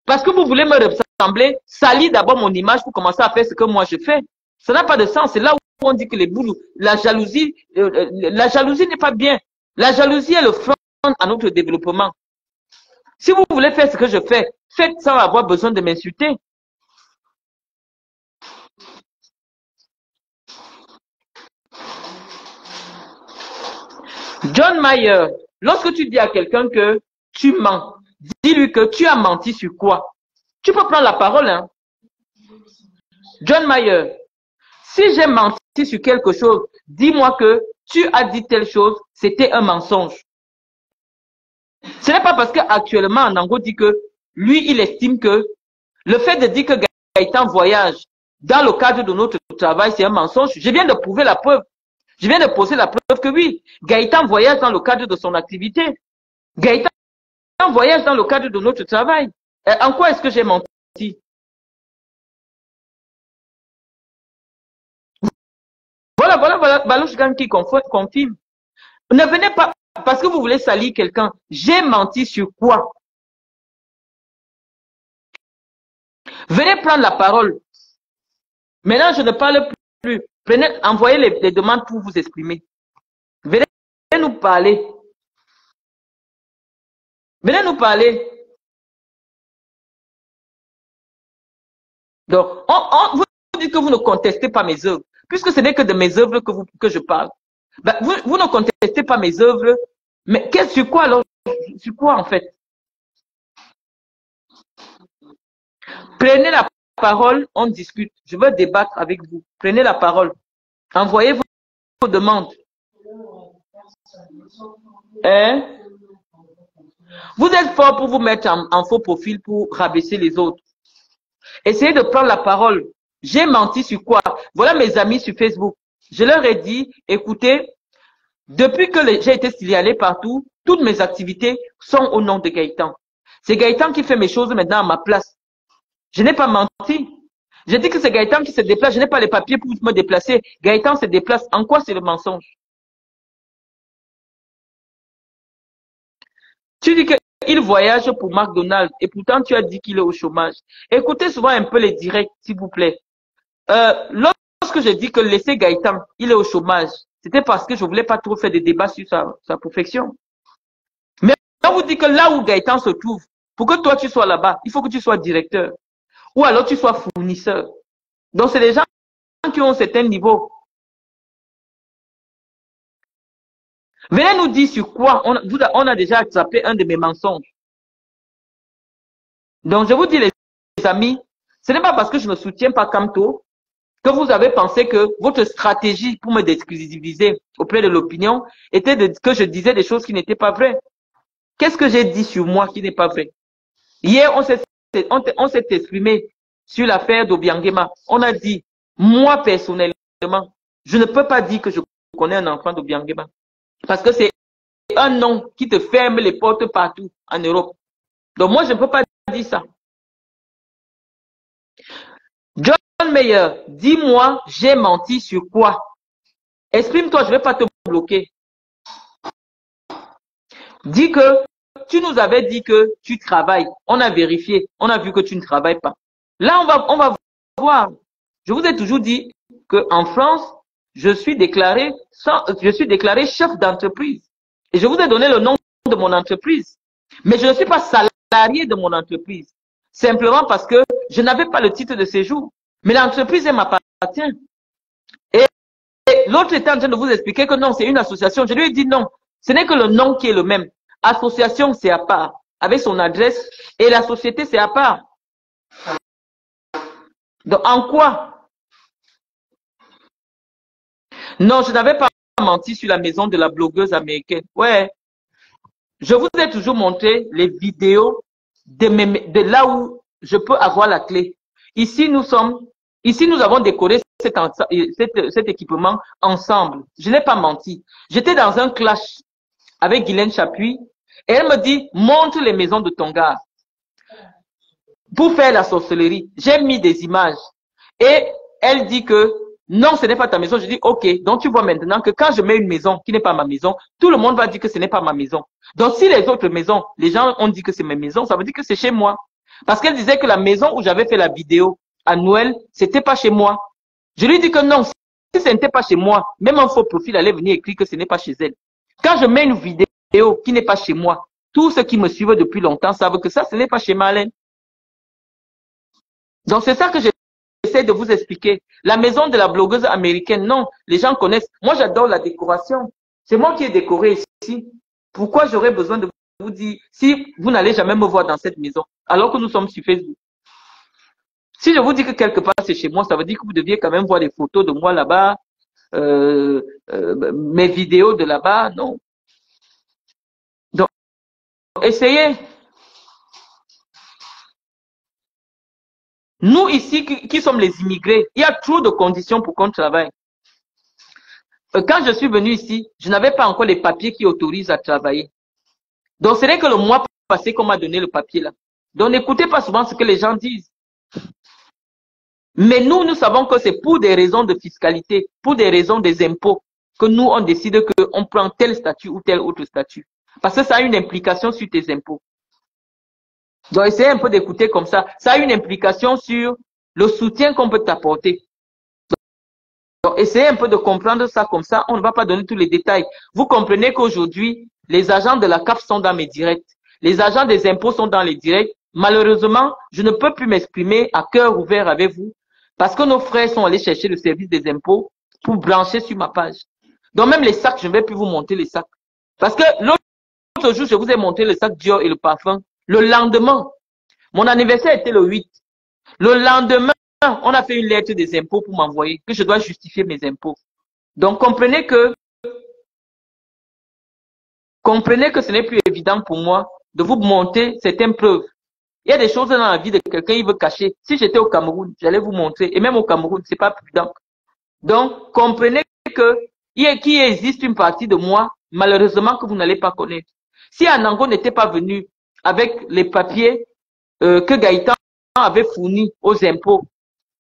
[SPEAKER 1] parce que vous voulez me ressembler, salir d'abord mon image pour commencer à faire ce que moi je fais. Ça n'a pas de sens. C'est là où on dit que les boules, la jalousie n'est pas bien. La jalousie est le frein à notre développement. Si vous voulez faire ce que je fais, faites sans avoir besoin de m'insulter. John Mayer, lorsque tu dis à quelqu'un que tu mens, dis-lui que tu as menti sur quoi? Tu peux prendre la parole, hein? John Mayer, si j'ai menti sur quelque chose, dis-moi que tu as dit telle chose, c'était un mensonge. Ce n'est pas parce qu'actuellement, Nango dit que lui, il estime que le fait de dire que Gaëtan voyage dans le cadre de notre travail, c'est un mensonge. Je viens de prouver la preuve. Je viens de poser la preuve que oui, Gaëtan voyage dans le cadre de son activité. Gaëtan voyage dans le cadre de notre travail. En quoi est-ce que j'ai menti? Voilà, Balouchgan qui confirme. Ne venez pas, parce que vous voulez salir quelqu'un. J'ai menti sur quoi? Venez prendre la parole. Maintenant, je ne parle plus. Envoyez les demandes pour vous exprimer. Venez nous parler. Venez nous parler. Donc, vous dites que vous ne contestez pas mes œuvres. Puisque ce n'est que de mes œuvres que je parle. Ben, vous ne contestez pas mes œuvres. Mais sur quoi alors? Sur quoi en fait? Prenez la parole, on discute. Je veux débattre avec vous. Prenez la parole. Envoyez vos demandes. Hein? Vous êtes fort pour vous mettre en faux profil pour rabaisser les autres. Essayez de prendre la parole. J'ai menti sur quoi? Voilà mes amis sur Facebook. Je leur ai dit, écoutez, depuis que j'ai été signalé partout, toutes mes activités sont au nom de Gaëtan. C'est Gaëtan qui fait mes choses maintenant à ma place. Je n'ai pas menti. J'ai dit que c'est Gaëtan qui se déplace. Je n'ai pas les papiers pour me déplacer. Gaëtan se déplace. En quoi c'est le mensonge? Tu dis qu'il voyage pour McDonald's et pourtant tu as dit qu'il est au chômage. Écoutez souvent un peu les directs, s'il vous plaît. Lorsque je dis que laissez Gaëtan, il est au chômage, c'était parce que je voulais pas trop faire des débats sur sa perfection. Mais on vous dit que là où Gaëtan se trouve, pour que toi tu sois là-bas, il faut que tu sois directeur. Ou alors tu sois fournisseur. Donc c'est des gens qui ont un certain niveau. Venez nous dire sur quoi on a déjà attrapé un de mes mensonges. Donc je vous dis les amis, ce n'est pas parce que je ne soutiens pas Kamto que vous avez pensé que votre stratégie pour me décrédibiliser auprès de l'opinion était que je disais des choses qui n'étaient pas vraies. Qu'est-ce que j'ai dit sur moi qui n'est pas vrai? Hier, on s'est exprimé sur l'affaire d'Obiangema. On a dit, moi personnellement, je ne peux pas dire que je connais un enfant d'Obiangema. Parce que c'est un nom qui te ferme les portes partout en Europe. Donc moi, je ne peux pas dire ça. John Mayer, dis-moi, j'ai menti sur quoi? Exprime-toi, je ne vais pas te bloquer. Dis que tu nous avais dit que tu travailles. On a vérifié, on a vu que tu ne travailles pas. Là, on va voir. Je vous ai toujours dit qu'en France, je suis déclaré chef d'entreprise. Et je vous ai donné le nom de mon entreprise. Mais je ne suis pas salarié de mon entreprise. Simplement parce que je n'avais pas le titre de séjour. Mais l'entreprise, elle m'appartient. Et l'autre était en train de vous expliquer que non, c'est une association. Je lui ai dit non. Ce n'est que le nom qui est le même. Association, c'est à part. Avec son adresse. Et la société, c'est à part. Donc, en quoi? Non, je n'avais pas menti sur la maison de la blogueuse américaine. Ouais. Je vous ai toujours montré les vidéos de là où je peux avoir la clé. Ici, nous avons décoré cet équipement ensemble. Je n'ai pas menti. J'étais dans un clash avec Guylaine Chapuis et elle me dit, montre les maisons de ton gars. Pour faire la sorcellerie, j'ai mis des images et elle dit que non, ce n'est pas ta maison. Je dis, ok, donc tu vois maintenant que quand je mets une maison qui n'est pas ma maison, tout le monde va dire que ce n'est pas ma maison. Donc si les autres maisons, les gens ont dit que c'est ma maison, ça veut dire que c'est chez moi. Parce qu'elle disait que la maison où j'avais fait la vidéo à Noël, c'était pas chez moi. Je lui dis que non, si ce n'était pas chez moi, même un faux profil allait venir écrire que ce n'est pas chez elle. Quand je mets une vidéo qui n'est pas chez moi, tous ceux qui me suivent depuis longtemps savent que ça, ce n'est pas chez Marlène. Donc c'est ça que j'essaie de vous expliquer. La maison de la blogueuse américaine, non, les gens connaissent. Moi, j'adore la décoration. C'est moi qui ai décoré ici. Pourquoi j'aurais besoin de vous dire si vous n'allez jamais me voir dans cette maison, alors que nous sommes sur Facebook? Si je vous dis que quelque part c'est chez moi, ça veut dire que vous deviez quand même voir des photos de moi là-bas, mes vidéos de là-bas, non. Donc, essayez. Nous ici, qui sommes les immigrés, il y a trop de conditions pour qu'on travaille. Quand je suis venu ici, je n'avais pas encore les papiers qui autorisent à travailler. Donc, ce n'est que le mois passé qu'on m'a donné le papier là. Donc, n'écoutez pas souvent ce que les gens disent. Mais nous savons que c'est pour des raisons de fiscalité, pour des raisons des impôts, que nous, on décide qu'on prend tel statut ou tel autre statut. Parce que ça a une implication sur tes impôts. Donc, essayez un peu d'écouter comme ça. Ça a une implication sur le soutien qu'on peut t'apporter. Donc, essayez un peu de comprendre ça comme ça. On ne va pas donner tous les détails. Vous comprenez qu'aujourd'hui, les agents de la CAF sont dans mes directs. Les agents des impôts sont dans les directs. Malheureusement, je ne peux plus m'exprimer à cœur ouvert avec vous parce que nos frères sont allés chercher le service des impôts pour brancher sur ma page. Donc, même les sacs, je ne vais plus vous montrer les sacs. Parce que l'autre jour, je vous ai montré le sac Dior et le parfum. Le lendemain, mon anniversaire était le 8. Le lendemain, on a fait une lettre des impôts pour m'envoyer, que je dois justifier mes impôts. Donc, comprenez que ce n'est plus évident pour moi de vous montrer certaines preuves. Il y a des choses dans la vie de quelqu'un, il veut cacher. Si j'étais au Cameroun, j'allais vous montrer. Et même au Cameroun, c'est pas prudent. Donc, comprenez que il existe une partie de moi, malheureusement, que vous n'allez pas connaître. Si Anango n'était pas venu avec les papiers que Gaëtan avait fournis aux impôts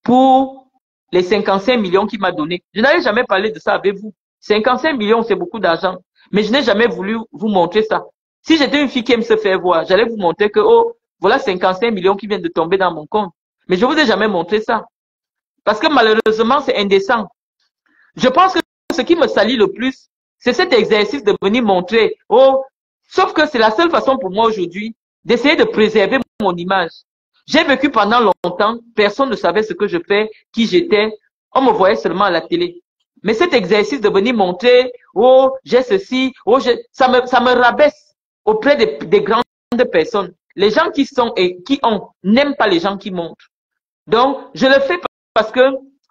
[SPEAKER 1] pour les 55 millions qu'il m'a donné, je n'avais jamais parlé de ça avec vous. 55 millions, c'est beaucoup d'argent. Mais je n'ai jamais voulu vous montrer ça. Si j'étais une fille qui aime se faire voir, j'allais vous montrer que, oh, voilà 55 millions qui viennent de tomber dans mon compte. Mais je ne vous ai jamais montré ça. Parce que malheureusement, c'est indécent. Je pense que ce qui me salit le plus, c'est cet exercice de venir montrer, oh, sauf que c'est la seule façon pour moi aujourd'hui d'essayer de préserver mon image. J'ai vécu pendant longtemps, personne ne savait ce que je fais, qui j'étais, on me voyait seulement à la télé. Mais cet exercice de venir montrer, oh, j'ai ceci, oh, ça me rabaisse auprès des grandes personnes. Les gens qui sont et qui ont n'aiment pas les gens qui montrent. Donc, je le fais parce que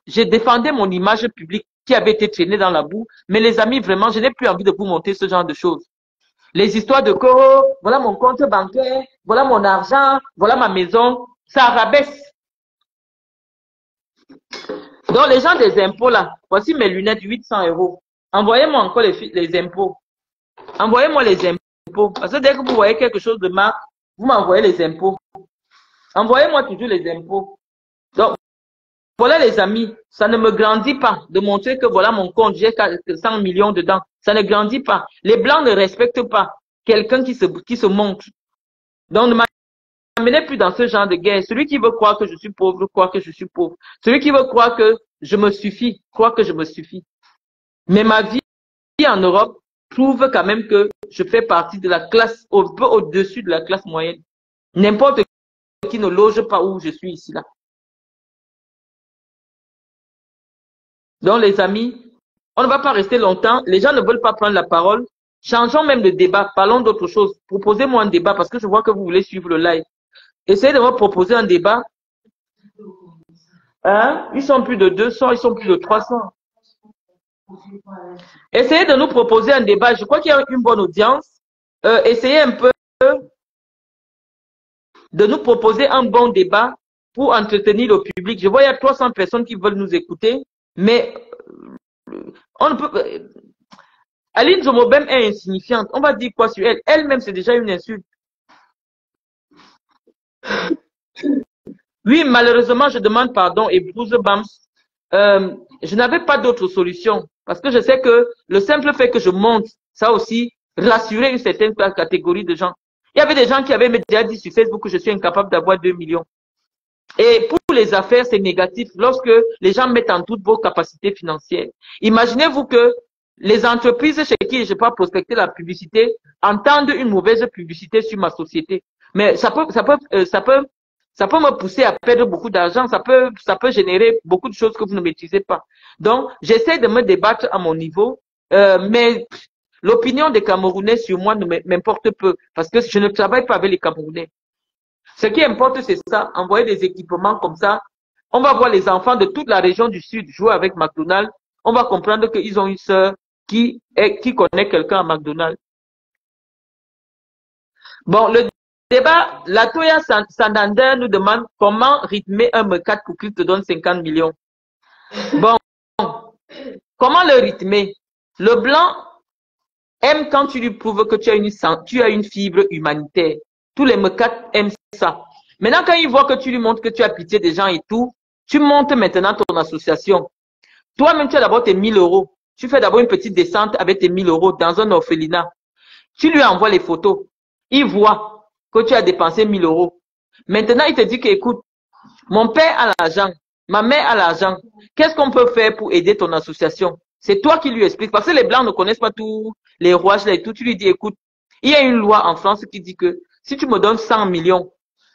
[SPEAKER 1] j'ai défendu mon image publique qui avait été traînée dans la boue. Mais les amis, vraiment, je n'ai plus envie de vous montrer ce genre de choses. Les histoires de oh, voilà mon compte bancaire, voilà mon argent, voilà ma maison, ça rabaisse. Donc, les gens des impôts, là, voici mes lunettes, 800 €. Envoyez-moi encore les impôts. Envoyez-moi les impôts. Parce que dès que vous voyez quelque chose de mal, vous m'envoyez les impôts. Envoyez-moi toujours les impôts. Donc, voilà les amis, ça ne me grandit pas de montrer que voilà mon compte, j'ai 100 millions dedans. Ça ne grandit pas. Les Blancs ne respectent pas quelqu'un qui se montre. Donc, ne m'amenez plus dans ce genre de guerre. Celui qui veut croire que je suis pauvre, croit que je suis pauvre. Celui qui veut croire que je me suffis, croit que je me suffis. Mais ma vie en Europe prouve quand même que je fais partie de la classe, un peu au-dessus de la classe moyenne. N'importe qui ne loge pas où je suis ici, là. Donc, les amis, on ne va pas rester longtemps. Les gens ne veulent pas prendre la parole. Changeons même de débat. Parlons d'autre chose. Proposez-moi un débat parce que je vois que vous voulez suivre le live. Essayez de me proposer un débat. Hein? Ils sont plus de 200, ils sont plus de 300. Essayez de nous proposer un débat. Je crois qu'il y a une bonne audience. Essayez un peu de nous proposer un bon débat pour entretenir le public. Je vois qu'il y a 300 personnes qui veulent nous écouter, mais on ne peut... Aline Zomobem est insignifiante. On va dire quoi sur elle? Elle-même, c'est déjà une insulte. Oui, malheureusement, je demande pardon et Bruce Bams. je n'avais pas d'autre solution. Parce que je sais que le simple fait que je monte, ça a aussi rassuré une certaine catégorie de gens. Il y avait des gens qui avaient déjà dit sur Facebook que je suis incapable d'avoir 2 millions. Et pour les affaires, c'est négatif lorsque les gens mettent en doute vos capacités financières. Imaginez-vous que les entreprises chez qui je peux prospecter la publicité entendent une mauvaise publicité sur ma société. Mais ça peut me pousser à perdre beaucoup d'argent. Ça peut générer beaucoup de choses que vous ne maîtrisez pas. Donc, j'essaie de me débattre à mon niveau, mais l'opinion des Camerounais sur moi ne m'importe peu parce que je ne travaille pas avec les Camerounais. Ce qui importe, c'est ça, envoyer des équipements comme ça. On va voir les enfants de toute la région du Sud jouer avec McDonald's. On va comprendre qu'ils ont une sœur qui connaît quelqu'un à McDonald's. Bon, le débat, la Toya Santander nous demande comment rythmer un MECAT pour qu'il te donne 50 millions. Bon, comment le rythmer? Le blanc aime quand tu lui prouves que tu as une fibre humanitaire. Tous les MECAT aiment ça. Maintenant, quand il voit que tu lui montres que tu as pitié des gens et tout, tu montes maintenant ton association. Toi-même, tu as d'abord tes 1000 euros. Tu fais d'abord une petite descente avec tes 1000 euros dans un orphelinat. Tu lui envoies les photos. Il voit que tu as dépensé 1000 euros. Maintenant, il te dit que, écoute, mon père a l'argent, ma mère a l'argent. Qu'est-ce qu'on peut faire pour aider ton association? C'est toi qui lui expliques. Parce que les Blancs ne connaissent pas tous les rouages là et tout. Tu lui dis, écoute, il y a une loi en France qui dit que si tu me donnes 100 millions,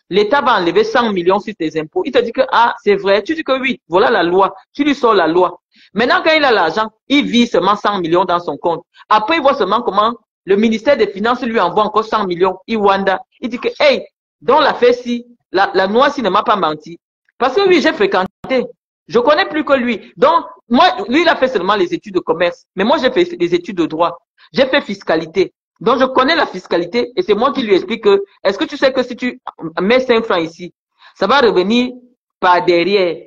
[SPEAKER 1] l'État va enlever 100 millions sur tes impôts. Il te dit que, ah, c'est vrai. Tu dis que oui, voilà la loi. Tu lui sors la loi. Maintenant, quand il a l'argent, il vit seulement 100 millions dans son compte. Après, il voit seulement comment le ministère des Finances lui envoie encore 100 millions. Il wanda. Il dit que, hey, dans l'affaire ci, la noix-ci ne m'a pas menti. Parce que oui, j'ai fréquenté. Je connais plus que lui. Donc, moi, lui, il a fait seulement les études de commerce. Mais moi, j'ai fait des études de droit. J'ai fait fiscalité. Donc, je connais la fiscalité et c'est moi qui lui explique que, est-ce que tu sais que si tu mets 5 francs ici, ça va revenir par derrière.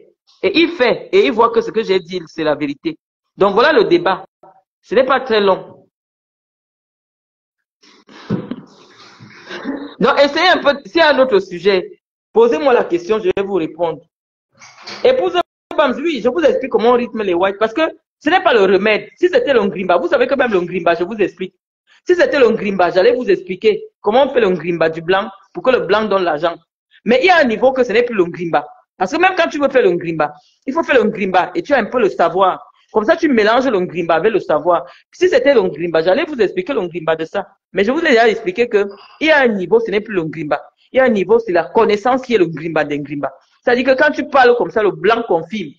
[SPEAKER 1] Et il fait, et il voit que ce que j'ai dit, c'est la vérité. Donc, voilà le débat. Ce n'est pas très long. Donc, essayez un peu, s'il y a un autre sujet, posez-moi la question, je vais vous répondre. Épouse Bams, oui, je vous explique comment on rythme les whites, parce que ce n'est pas le remède. Si c'était le ngrimba, vous savez que même le ngrimba, je vous explique. Si c'était le ngrimba, j'allais vous expliquer comment on fait le ngrimba du blanc pour que le blanc donne l'argent. Mais il y a un niveau que ce n'est plus le ngrimba. Parce que même quand tu veux faire le ngrimba, il faut faire le ngrimba et tu as un peu le savoir. Comme ça, tu mélanges le ngrimba avec le savoir. Si c'était le ngrimba, j'allais vous expliquer le ngrimba de ça. Mais je vous ai déjà expliqué que il y a un niveau, ce n'est plus le ngrimba. Il y a un niveau, c'est la connaissance qui est le ngrimba d'un ngrimba. C'est-à-dire que quand tu parles comme ça, le blanc confirme.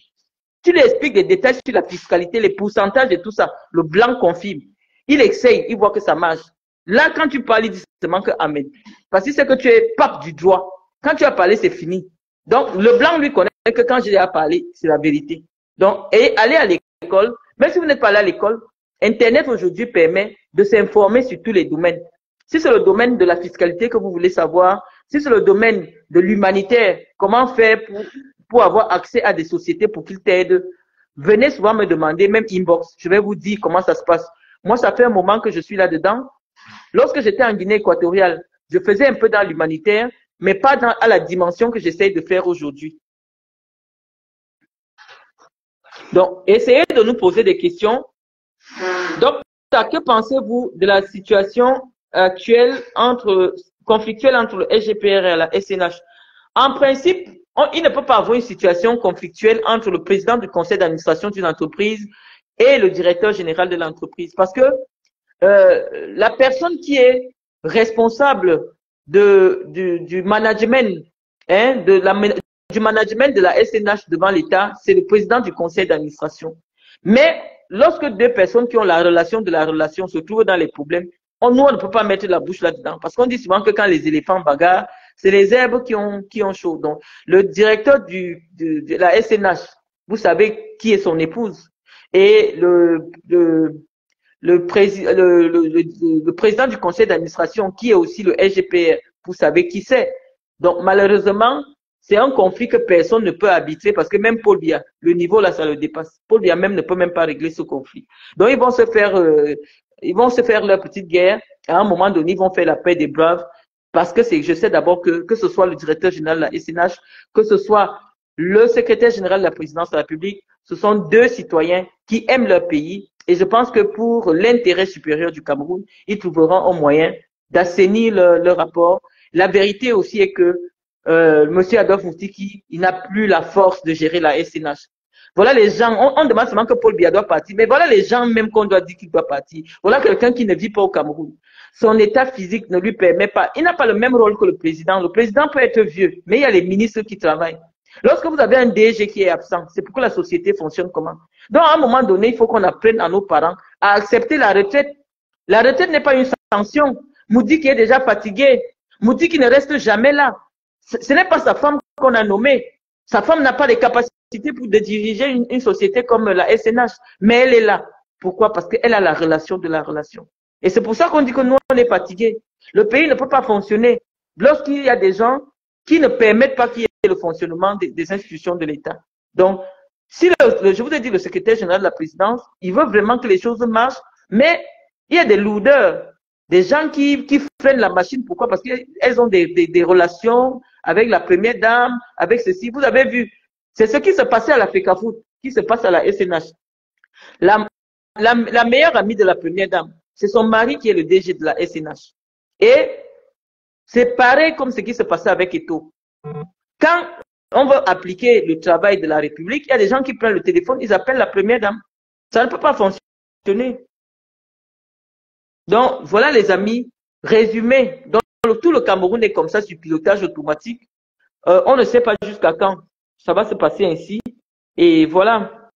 [SPEAKER 1] Tu lui expliques des détails sur la fiscalité, les pourcentages et tout ça. Le blanc confirme. Il essaye, il voit que ça marche. Là, quand tu parles, il dit seulement que Amen. Parce que c'est que tu es pape du droit. Quand tu as parlé, c'est fini. Donc, le blanc lui connaît que quand j'ai parlé, c'est la vérité. Donc, et aller à l'école, même si vous n'êtes pas allé à l'école, Internet aujourd'hui permet de s'informer sur tous les domaines. Si c'est le domaine de la fiscalité que vous voulez savoir, si c'est le domaine de l'humanitaire, comment faire pour avoir accès à des sociétés pour qu'ils t'aident, venez souvent me demander, même inbox, je vais vous dire comment ça se passe. Moi, ça fait un moment que je suis là-dedans. Lorsque j'étais en Guinée équatoriale, je faisais un peu dans l'humanitaire, mais pas à la dimension que j'essaye de faire aujourd'hui. Donc, essayez de nous poser des questions. Donc, que pensez-vous de la situation actuelle conflictuelle entre le SGPR et la SNH? En principe, il ne peut pas avoir une situation conflictuelle entre le président du conseil d'administration d'une entreprise et le directeur général de l'entreprise. Parce que la personne qui est responsable du management, du management de la SNH devant l'État, c'est le président du conseil d'administration. Mais lorsque deux personnes qui ont la relation de la relation se trouvent dans les problèmes, nous, on ne peut pas mettre la bouche là-dedans. Parce qu'on dit souvent que quand les éléphants bagarrent, c'est les herbes qui ont chaud. Donc, le directeur de la SNH, vous savez qui est son épouse. Et le président du conseil d'administration, qui est aussi le SGPR, vous savez qui c'est. Donc, malheureusement, c'est un conflit que personne ne peut arbitrer parce que même Paul Biya, le niveau là, ça le dépasse. Paul Biya même ne peut même pas régler ce conflit. Donc, ils vont se faire leur petite guerre. À un moment donné, ils vont faire la paix des braves parce que je sais d'abord que ce soit le directeur général de la SNH, que ce soit le secrétaire général de la présidence de la République, Ce sont deux citoyens qui aiment leur pays et je pense que pour l'intérêt supérieur du Cameroun, ils trouveront un moyen d'assainir le rapport. La vérité aussi est que Monsieur Adolphe Moutiki, il n'a plus la force de gérer la SNH. Voilà les gens, on demande seulement que Paul Biya doit partir, mais voilà les gens même qu'on doit dire qu'il doit partir. Voilà quelqu'un qui ne vit pas au Cameroun. Son état physique ne lui permet pas, il n'a pas le même rôle que le président. Le président peut être vieux, mais il y a les ministres qui travaillent. Lorsque vous avez un DG qui est absent, c'est pourquoi la société fonctionne comment? Donc, à un moment donné, il faut qu'on apprenne à nos parents à accepter la retraite. La retraite n'est pas une sanction. Moudi qui est déjà fatigué, Moudi qui ne reste jamais là. Ce n'est pas sa femme qu'on a nommée. Sa femme n'a pas les capacités pour diriger une société comme la SNH, mais elle est là. Pourquoi? Parce qu'elle a la relation de la relation. Et c'est pour ça qu'on dit que nous, on est fatigués. Le pays ne peut pas fonctionner lorsqu'il y a des gens qui ne permettent pas qu'il y ait le fonctionnement des institutions de l'État. Donc, si je vous ai dit, le secrétaire général de la présidence, il veut vraiment que les choses marchent, mais il y a des lourdeurs, des gens qui freinent la machine. Pourquoi? Parce qu'elles ont des relations avec la première dame, avec ceci. Vous avez vu, c'est ce qui se passait à la FECAFOOT, qui se passe à la SNH. La meilleure amie de la première dame, c'est son mari qui est le DG de la SNH. Et c'est pareil comme ce qui se passait avec Eto. Quand on veut appliquer le travail de la République, il y a des gens qui prennent le téléphone, ils appellent la première dame. Ça ne peut pas fonctionner. Donc, voilà les amis, résumé. Donc, tout le Cameroun est comme ça, sur pilotage automatique. On ne sait pas jusqu'à quand ça va se passer ainsi. Et voilà,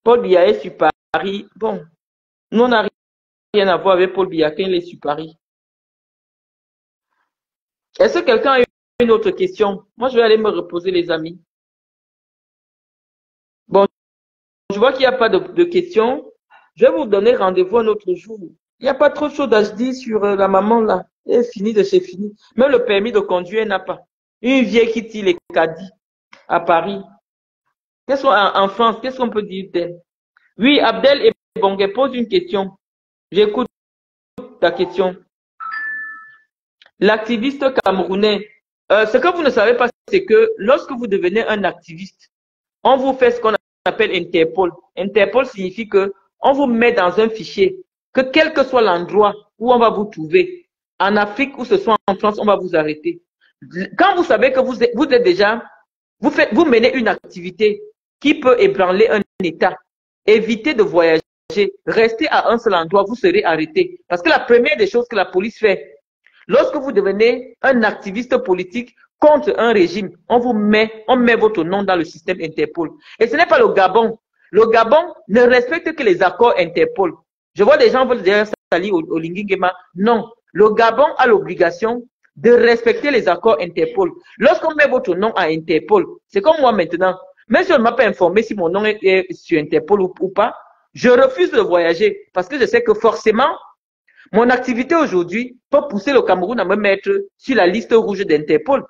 [SPEAKER 1] Paul Biya est sur Paris. Bon, nous, on n'a rien à voir avec Paul Biya quand il est sur Paris. Est-ce que quelqu'un a une autre question? Moi, je vais aller me reposer, les amis. Bon, je vois qu'il n'y a pas de questions. Je vais vous donner rendez-vous un autre jour. Il n'y a pas trop de choses à se dire sur la maman là. Elle est finie de chez fini. Même le permis de conduire, elle n'a pas. Une vieille qui tire les caddies à Paris. En France, qu'est-ce qu'on peut dire d'elle? Oui, Abdel et Bongue pose une question. J'écoute ta question. L'activiste camerounais. Ce que vous ne savez pas, c'est que lorsque vous devenez un activiste, on vous fait ce qu'on appelle Interpol. Interpol signifie que on vous met dans un fichier, que quel que soit l'endroit où on va vous trouver, en Afrique ou ce soit en France, on va vous arrêter. Quand vous savez que vous êtes déjà, vous menez une activité qui peut ébranler un État, évitez de voyager, restez à un seul endroit, vous serez arrêté. Parce que la première des choses que la police fait, lorsque vous devenez un activiste politique contre un régime, on met votre nom dans le système Interpol. Et ce n'est pas le Gabon. Le Gabon ne respecte que les accords Interpol. Je vois des gens veulent dire ça au Lingingema. Non. Le Gabon a l'obligation de respecter les accords Interpol. Lorsqu'on met votre nom à Interpol, c'est comme moi maintenant. Même si on ne m'a pas informé si mon nom est sur Interpol ou pas, je refuse de voyager parce que je sais que forcément, mon activité aujourd'hui peut pousser le Cameroun à me mettre sur la liste rouge d'Interpol.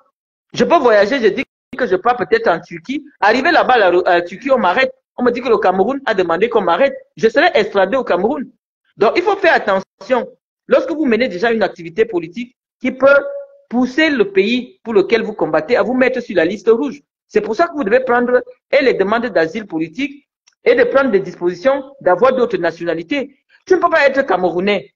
[SPEAKER 1] Je peux voyager, je dis que je pars peut-être en Turquie. Arrivé là-bas à la Turquie, on m'arrête. On me dit que le Cameroun a demandé qu'on m'arrête. Je serai extradé au Cameroun. Donc, il faut faire attention. Lorsque vous menez déjà une activité politique qui peut pousser le pays pour lequel vous combattez à vous mettre sur la liste rouge. C'est pour ça que vous devez prendre les demandes d'asile politique et de prendre des dispositions d'avoir d'autres nationalités. Tu ne peux pas être camerounais.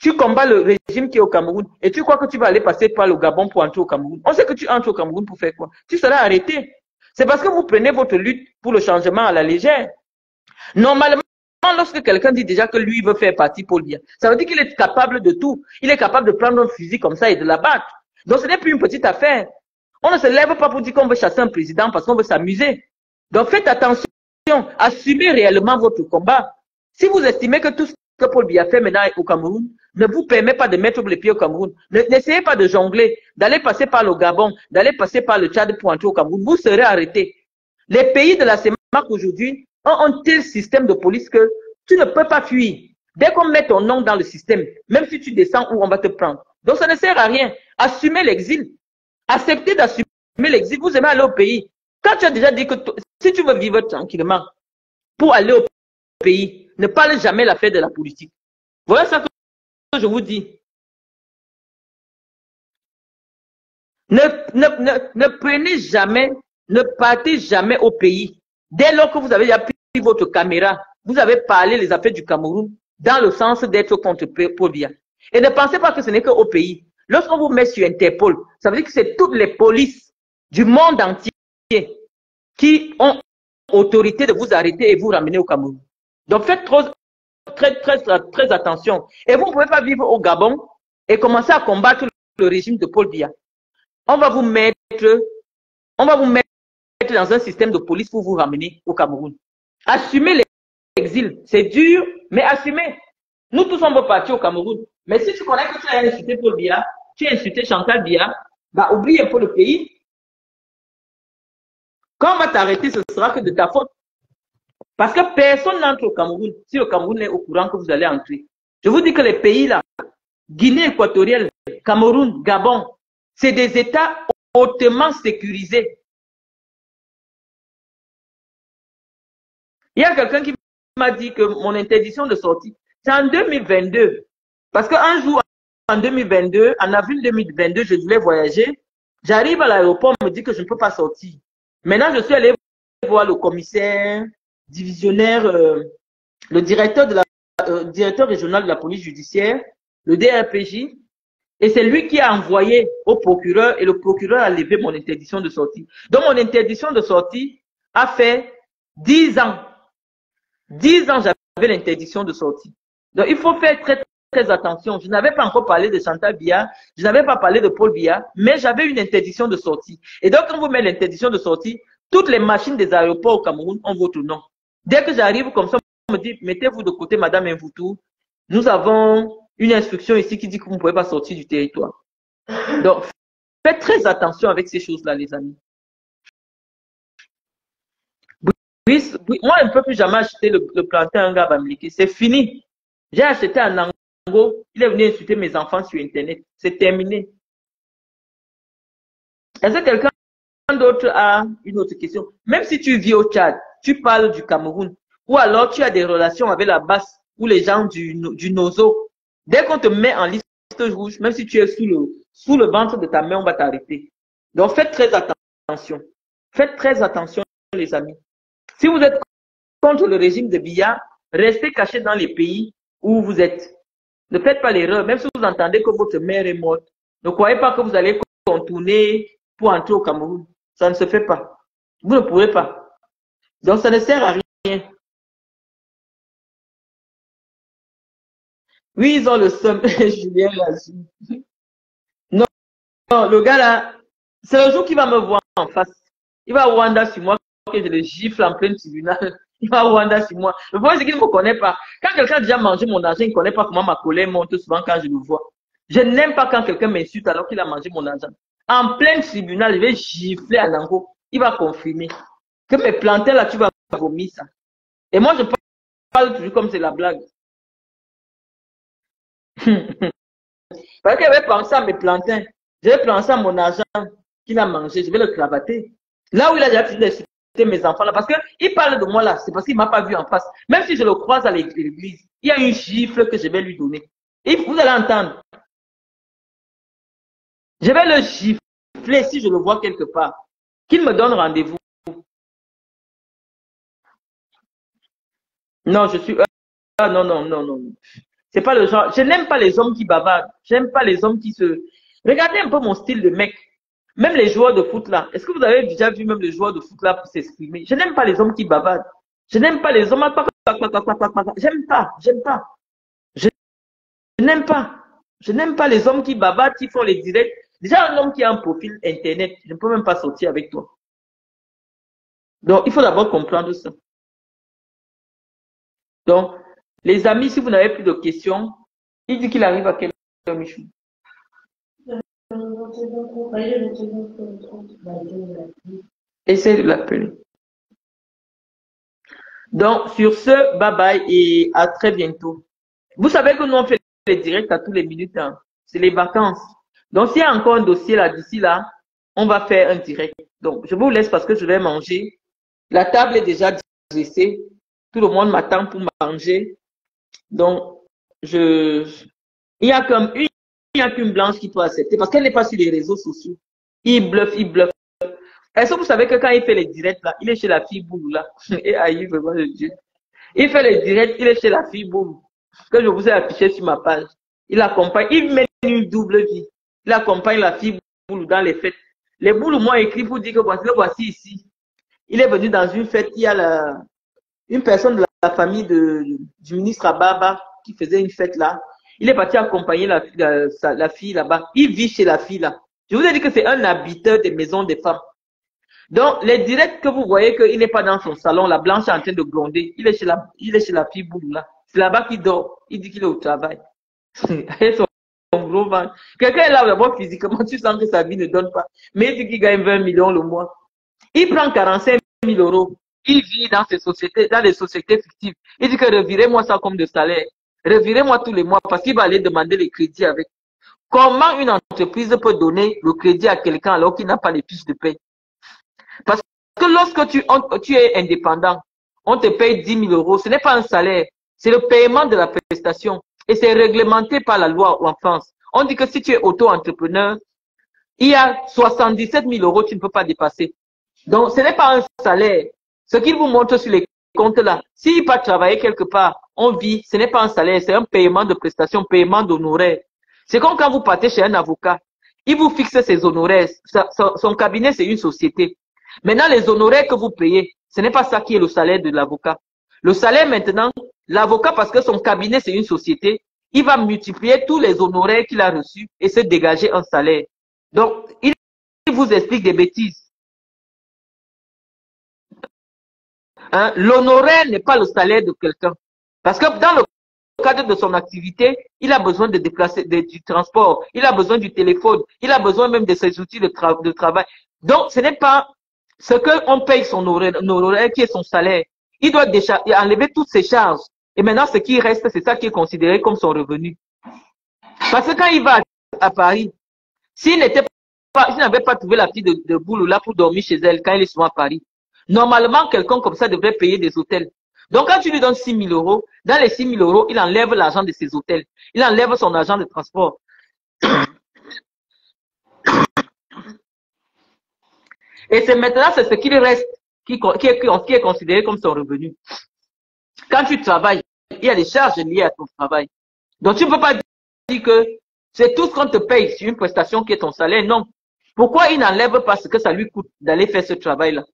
[SPEAKER 1] Tu combats le régime qui est au Cameroun et tu crois que tu vas aller passer par le Gabon pour entrer au Cameroun. On sait que tu entres au Cameroun pour faire quoi? Tu seras arrêté. C'est parce que vous prenez votre lutte pour le changement à la légère. Normalement, lorsque quelqu'un dit déjà que lui veut faire partie Paul Biya, ça veut dire qu'il est capable de tout. Il est capable de prendre un fusil comme ça et de l'abattre. Donc ce n'est plus une petite affaire. On ne se lève pas pour dire qu'on veut chasser un président parce qu'on veut s'amuser. Donc faites attention. Assumez réellement votre combat. Si vous estimez que tout ce que Paul Biya fait maintenant au Cameroun ne vous permet pas de mettre les pieds au Cameroun, n'essayez pas de jongler, d'aller passer par le Gabon, d'aller passer par le Tchad pour entrer au Cameroun. Vous serez arrêté. Les pays de la CEMAC aujourd'hui ont un tel système de police que tu ne peux pas fuir. Dès qu'on met ton nom dans le système, même si tu descends où on va te prendre. Donc ça ne sert à rien. Assumez l'exil. Acceptez d'assumer l'exil. Vous aimez aller au pays. Quand tu as déjà dit que si tu veux vivre tranquillement, pour aller au pays, ne parle jamais l'affaire de la politique. Voilà ça que je vous dis. Ne prenez jamais, ne partez jamais au pays. Dès lors que vous avez déjà pris votre caméra, vous avez parlé les affaires du Cameroun dans le sens d'être contre Paul Biya. Et ne pensez pas que ce n'est qu'au pays. Lorsqu'on vous met sur Interpol, ça veut dire que c'est toutes les polices du monde entier qui ont autorité de vous arrêter et vous ramener au Cameroun. Donc faites très attention. Et vous ne pouvez pas vivre au Gabon et commencer à combattre le régime de Paul Biya. On va vous mettre dans un système de police pour vous ramener au Cameroun. Assumez l'exil. C'est dur, mais assumez. Nous tous, on va partir au Cameroun. Mais si tu connais que tu as insulté Paul Biya, tu as insulté Chantal Biya, bah oublie un peu le pays. Quand on va t'arrêter, ce sera que de ta faute. Parce que personne n'entre au Cameroun si le Cameroun est au courant que vous allez entrer. Je vous dis que les pays là, Guinée équatoriale, Cameroun, Gabon, c'est des États hautement sécurisés. Il y a quelqu'un qui m'a dit que mon interdiction de sortie, c'est en 2022. Parce qu'un jour, en 2022, en avril 2022, je voulais voyager. J'arrive à l'aéroport, on me dit que je ne peux pas sortir. Maintenant, je suis allé voir le commissaire divisionnaire, le directeur régional de la police judiciaire, le DRPJ, et c'est lui qui a envoyé au procureur, et le procureur a levé mon interdiction de sortie. Donc, mon interdiction de sortie a fait 10 ans. 10 ans, j'avais l'interdiction de sortie. Donc, il faut faire très attention. Je n'avais pas encore parlé de Chantal Biya, je n'avais pas parlé de Paul Biya, mais j'avais une interdiction de sortie. Et donc, quand vous mettez l'interdiction de sortie, toutes les machines des aéroports au Cameroun ont votre nom. Dès que j'arrive comme ça, on me dit, mettez-vous de côté, Madame Mvoutou. Nous avons une instruction ici qui dit que vous ne pouvez pas sortir du territoire. Donc, faites très attention avec ces choses-là, les amis. Moi, je ne peux plus jamais acheter le plantain à un gars Bamileke. C'est fini. J'ai acheté un Ango. Il est venu insulter mes enfants sur Internet. C'est terminé. Est-ce que quelqu'un d'autre a une autre question? Même si tu vis au Tchad, tu parles du Cameroun, ou alors tu as des relations avec la basse ou les gens du Nozo, dès qu'on te met en liste rouge, même si tu es sous le ventre de ta mère, on va t'arrêter. Donc faites très attention. Faites très attention, les amis. Si vous êtes contre le régime de Biya, restez cachés dans les pays où vous êtes. Ne faites pas l'erreur, même si vous entendez que votre mère est morte. Ne croyez pas que vous allez contourner pour entrer au Cameroun. Ça ne se fait pas. Vous ne pourrez pas. Donc ça ne sert à rien. Oui, ils ont le seum. Julien Lazou. Non, le gars là, c'est le jour qu'il va me voir en face. Il va Rwanda sur moi, que je le gifle en plein tribunal. Il va Rwanda sur moi. Le problème, c'est qu'il ne me connaît pas. Quand quelqu'un a déjà mangé mon argent, il ne connaît pas comment ma colère monte souvent quand je le vois. Je n'aime pas quand quelqu'un m'insulte alors qu'il a mangé mon argent. En plein tribunal, je vais gifler à Nango. Il va confirmer que mes plantains là, tu vas vomir ça. Et moi, je parle toujours comme c'est la blague. Parce qu'il avait pensé à mes plantains. Je vais penser à mon argent qu'il a mangé. Je vais le cravater. Là où il a déjà fini d'insulter mes enfants là, parce qu'il parle de moi là, c'est parce qu'il ne m'a pas vu en face. Même si je le croise à l'église, il y a une gifle que je vais lui donner. Et vous allez entendre. Je vais le gifler si je le vois quelque part. Qu'il me donne rendez-vous. Non, je suis... Ah, non. C'est pas le genre... Je n'aime pas les hommes qui bavardent. J'aime pas les hommes qui se... Regardez un peu mon style de mec. Même les joueurs de foot là. Est-ce que vous avez déjà vu même les joueurs de foot là pour s'exprimer? Je n'aime pas les hommes qui bavardent. Je n'aime pas les hommes... J'aime pas. Je n'aime pas. Je n'aime pas les hommes qui bavardent, qui font les directs. Déjà, un homme qui a un profil internet, je ne peux même pas sortir avec toi. Donc, il faut d'abord comprendre ça. Donc, les amis, si vous n'avez plus de questions, il dit qu'il arrive à quelle heure, Michou? Essayez de l'appeler. Donc, sur ce, bye bye et à très bientôt. Vous savez que nous, on fait les directs à tous les minutes. Hein. C'est les vacances. Donc, s'il y a encore un dossier là, d'ici là, on va faire un direct. Donc, je vous laisse parce que je vais manger. La table est déjà dressée. Tout le monde m'attend pour manger. Donc, il n'y a qu'une blanche qui peut accepter parce qu'elle n'est pas sur les réseaux sociaux. Il bluffe. Est-ce que vous savez que quand il fait les directs là, il est chez la fille Boulou là. Et aïe, vraiment le Dieu. Il fait les directs, il est chez la fille Boulou. Que je vous ai affiché sur ma page. Il accompagne, il met une double vie. Il accompagne la fille Boulou dans les fêtes. Les Boulou m'ont écrit pour dire que voici ici. Il est venu dans une fête, il y a une personne de la famille du ministre Ababa qui faisait une fête là. Il est parti accompagner la fille là-bas. Il vit chez la fille là. Je vous ai dit que c'est un habiteur des maisons des femmes. Donc, les directs que vous voyez qu'il n'est pas dans son salon, la blanche est en train de gronder. Il est chez la fille Boulou là. C'est là-bas qu'il dort. Il dit qu'il est au travail. Son gros ventre. Quelqu'un est là d'abord physiquement, tu sens que sa vie ne donne pas. Mais il dit qu'il gagne 20 millions le mois. Il prend 45 000 euros. Il vit dans ces sociétés, dans les sociétés fictives. Il dit que revirez-moi ça comme de salaire. Revirez-moi tous les mois parce qu'il va aller demander les crédits avec. Comment une entreprise peut donner le crédit à quelqu'un alors qu'il n'a pas les fiches de paie? Parce que lorsque tu es indépendant, on te paye 10 000 euros. Ce n'est pas un salaire. C'est le paiement de la prestation. Et c'est réglementé par la loi en France. On dit que si tu es auto-entrepreneur, il y a 77 000 euros, tu ne peux pas dépasser. Donc, ce n'est pas un salaire. Ce qu'il vous montre sur les comptes là, s'il pas travailler quelque part, on vit, ce n'est pas un salaire, c'est un paiement de prestation, paiement d'honoraires. C'est comme quand vous partez chez un avocat, il vous fixe ses honoraires. Son cabinet, c'est une société. Maintenant, les honoraires que vous payez, ce n'est pas ça qui est le salaire de l'avocat. Le salaire maintenant, l'avocat, parce que son cabinet, c'est une société, il va multiplier tous les honoraires qu'il a reçus et se dégager un salaire. Donc, il vous explique des bêtises. Hein? L'honoraire n'est pas le salaire de quelqu'un. Parce que dans le cadre de son activité, il a besoin de déplacer du transport, il a besoin du téléphone, il a besoin même de ses outils de travail. Donc, ce n'est pas ce qu'on paye son honoraire qui est son salaire. Il doit déjà enlever toutes ses charges. Et maintenant, ce qui reste, c'est ça qui est considéré comme son revenu. Parce que quand il va à Paris, s'il n'avait pas trouvé la fille de Boulou là pour dormir chez elle quand il est souvent à Paris, normalement, quelqu'un comme ça devrait payer des hôtels. Donc, quand tu lui donnes 6 000 euros, dans les 6 000 euros, il enlève l'argent de ses hôtels. Il enlève son argent de transport. Et c'est maintenant, c'est ce qu'il reste qui est considéré comme son revenu. Quand tu travailles, il y a des charges liées à ton travail. Donc, tu ne peux pas dire que c'est tout ce qu'on te paye sur une prestation qui est ton salaire. Non. Pourquoi il n'enlève pas ce que ça lui coûte d'aller faire ce travail-là?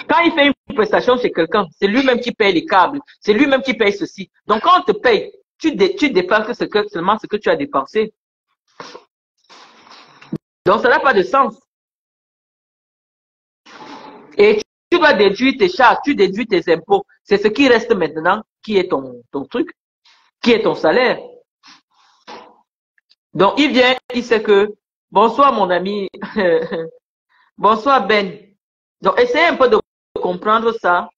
[SPEAKER 1] Quand il fait une prestation chez quelqu'un, c'est lui-même qui paye les câbles, c'est lui-même qui paye ceci. Donc, quand on te paye, tu dépenses seulement ce que tu as dépensé. Donc, ça n'a pas de sens. Et tu dois déduire tes charges, tu déduis tes impôts. C'est ce qui reste maintenant, qui est ton truc, qui est ton salaire. Donc, il vient, il sait que, bonsoir mon ami, bonsoir Ben. Donc, essayez un peu de comprendre ça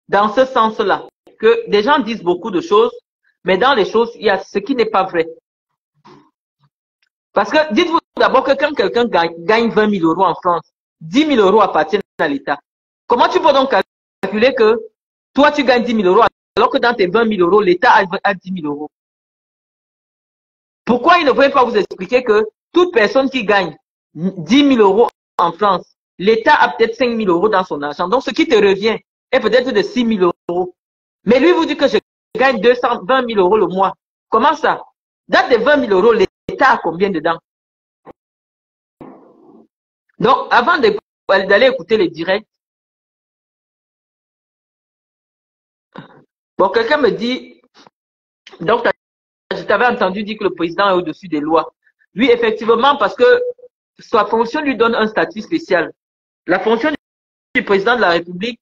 [SPEAKER 1] dans ce sens-là, que des gens disent beaucoup de choses, mais dans les choses, il y a ce qui n'est pas vrai. Parce que dites-vous d'abord que quand quelqu'un gagne 20 000 euros en France, 10 000 euros appartiennent à l'État. Comment tu peux donc calculer que toi, tu gagnes 10 000 euros alors que dans tes 20 000 euros, l'État a 10 000 euros? Pourquoi il ne pouvait pas vous expliquer que toute personne qui gagne 10 000 euros en France, l'État a peut-être 5 000 euros dans son argent. Donc, ce qui te revient est peut-être de 6 000 euros. Mais lui vous dit que je gagne 20 000 euros le mois. Comment ça? Dans tes 20 000 euros, l'État a combien dedans? Donc, avant d'aller écouter les directs, bon, quelqu'un me dit, donc, je t'avais entendu dire que le président est au-dessus des lois. Oui, effectivement, parce que sa fonction lui donne un statut spécial. La fonction du président de la République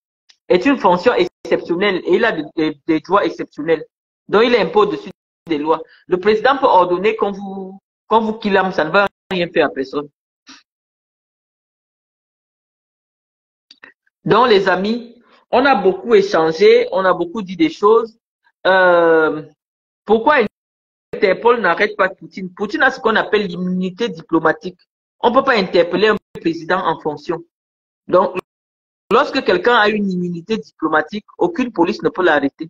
[SPEAKER 1] est une fonction exceptionnelle et il a des droits exceptionnels. Donc, il est un peu au-dessus des lois. Le président peut ordonner qu'on vous killame, ça ne va rien faire à personne. Donc, les amis, on a beaucoup échangé, on a beaucoup dit des choses. Pourquoi Interpol n'arrête pas Poutine? Poutine a ce qu'on appelle l'immunité diplomatique. On ne peut pas interpeller un président en fonction. Donc, lorsque quelqu'un a une immunité diplomatique, aucune police ne peut l'arrêter.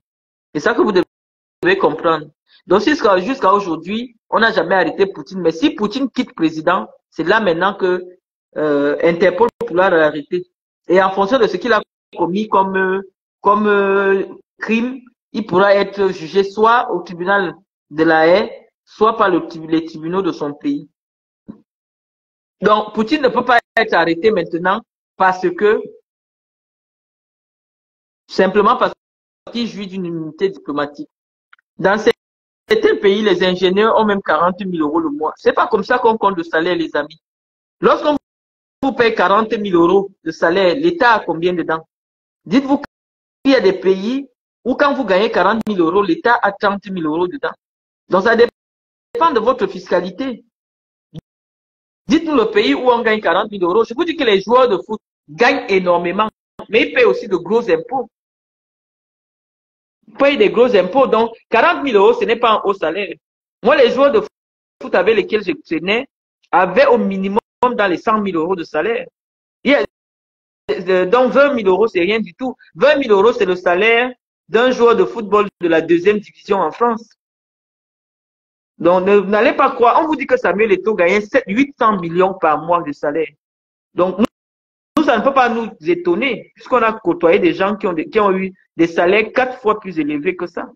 [SPEAKER 1] C'est ça que vous devez comprendre. Donc, jusqu'à aujourd'hui, on n'a jamais arrêté Poutine. Mais si Poutine quitte président, c'est là maintenant que
[SPEAKER 4] Interpol pourra l'arrêter. Et en fonction de ce qu'il a commis comme crime, il pourra être jugé soit au tribunal de La Haye, soit par les tribunaux de son pays. Donc, Poutine ne peut pas être arrêté maintenant simplement parce qu'il jouit d'une immunité diplomatique. Dans certains pays, les ingénieurs ont même 40 000 € le mois. C'est pas comme ça qu'on compte le salaire, les amis. Lorsqu'on vous paye 40 000 € de salaire, l'État a combien dedans? Dites-vous qu'il y a des pays où quand vous gagnez 40 000 €, l'État a 30 000 € dedans. Donc ça dépend de votre fiscalité. Dites-nous le pays où on gagne 40 000 €. Je vous dis que les joueurs de foot gagnent énormément, mais ils payent aussi de gros impôts. Ils payent des gros impôts. Donc 40 000 €, ce n'est pas un haut salaire. Moi, les joueurs de foot avec lesquels je traînais avaient au minimum dans les 100 000 € de salaire. Donc 20 000 €, c'est rien du tout. 20 000 €, c'est le salaire d'un joueur de football de la 2e division en France. Donc n'allez pas croire, on vous dit que Samuel Eto'o gagnait 800 millions par mois de salaire. Donc nous, ça ne peut pas nous étonner, puisqu'on a côtoyé des gens qui ont eu des salaires 4 fois plus élevés que ça.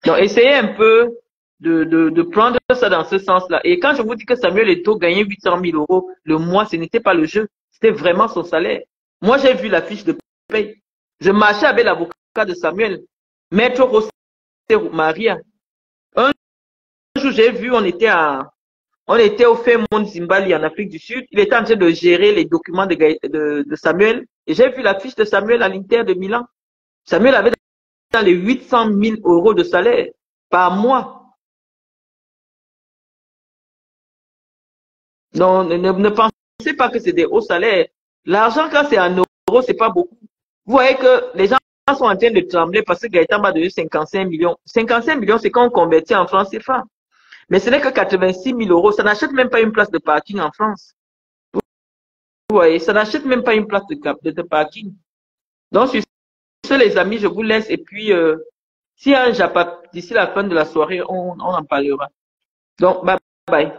[SPEAKER 4] Donc essayez un peu de prendre ça dans ce sens-là. Et quand je vous dis que Samuel Eto'o gagnait 800 000 € le mois, ce n'était pas le jeu, c'était vraiment son salaire. Moi, j'ai vu la fiche de paye. Je marchais avec l'avocat de Samuel, Maître José Maria. Un jour, j'ai vu, on était au Fairmont Zimbabwe en Afrique du Sud. Il était en train de gérer les documents de Samuel. Et j'ai vu la fiche de Samuel à l'Inter de Milan. Samuel avait dans les 800 000 € de salaire par mois. Donc, ne pensez pas que c'est des hauts salaires. L'argent, quand c'est en euros, c'est pas beaucoup. Vous voyez que les gens sont en train de trembler parce que Gaëtan m'a donné 55 millions. 55 millions, c'est quand on convertit en francs CFA. Mais ce n'est que 86 000 €. Ça n'achète même pas une place de parking en France. Vous voyez, ça n'achète même pas une place de parking. Donc, sur ce, les amis, je vous laisse. Et puis, s'il y a un Japa d'ici la fin de la soirée, on en parlera. Donc, bye bye.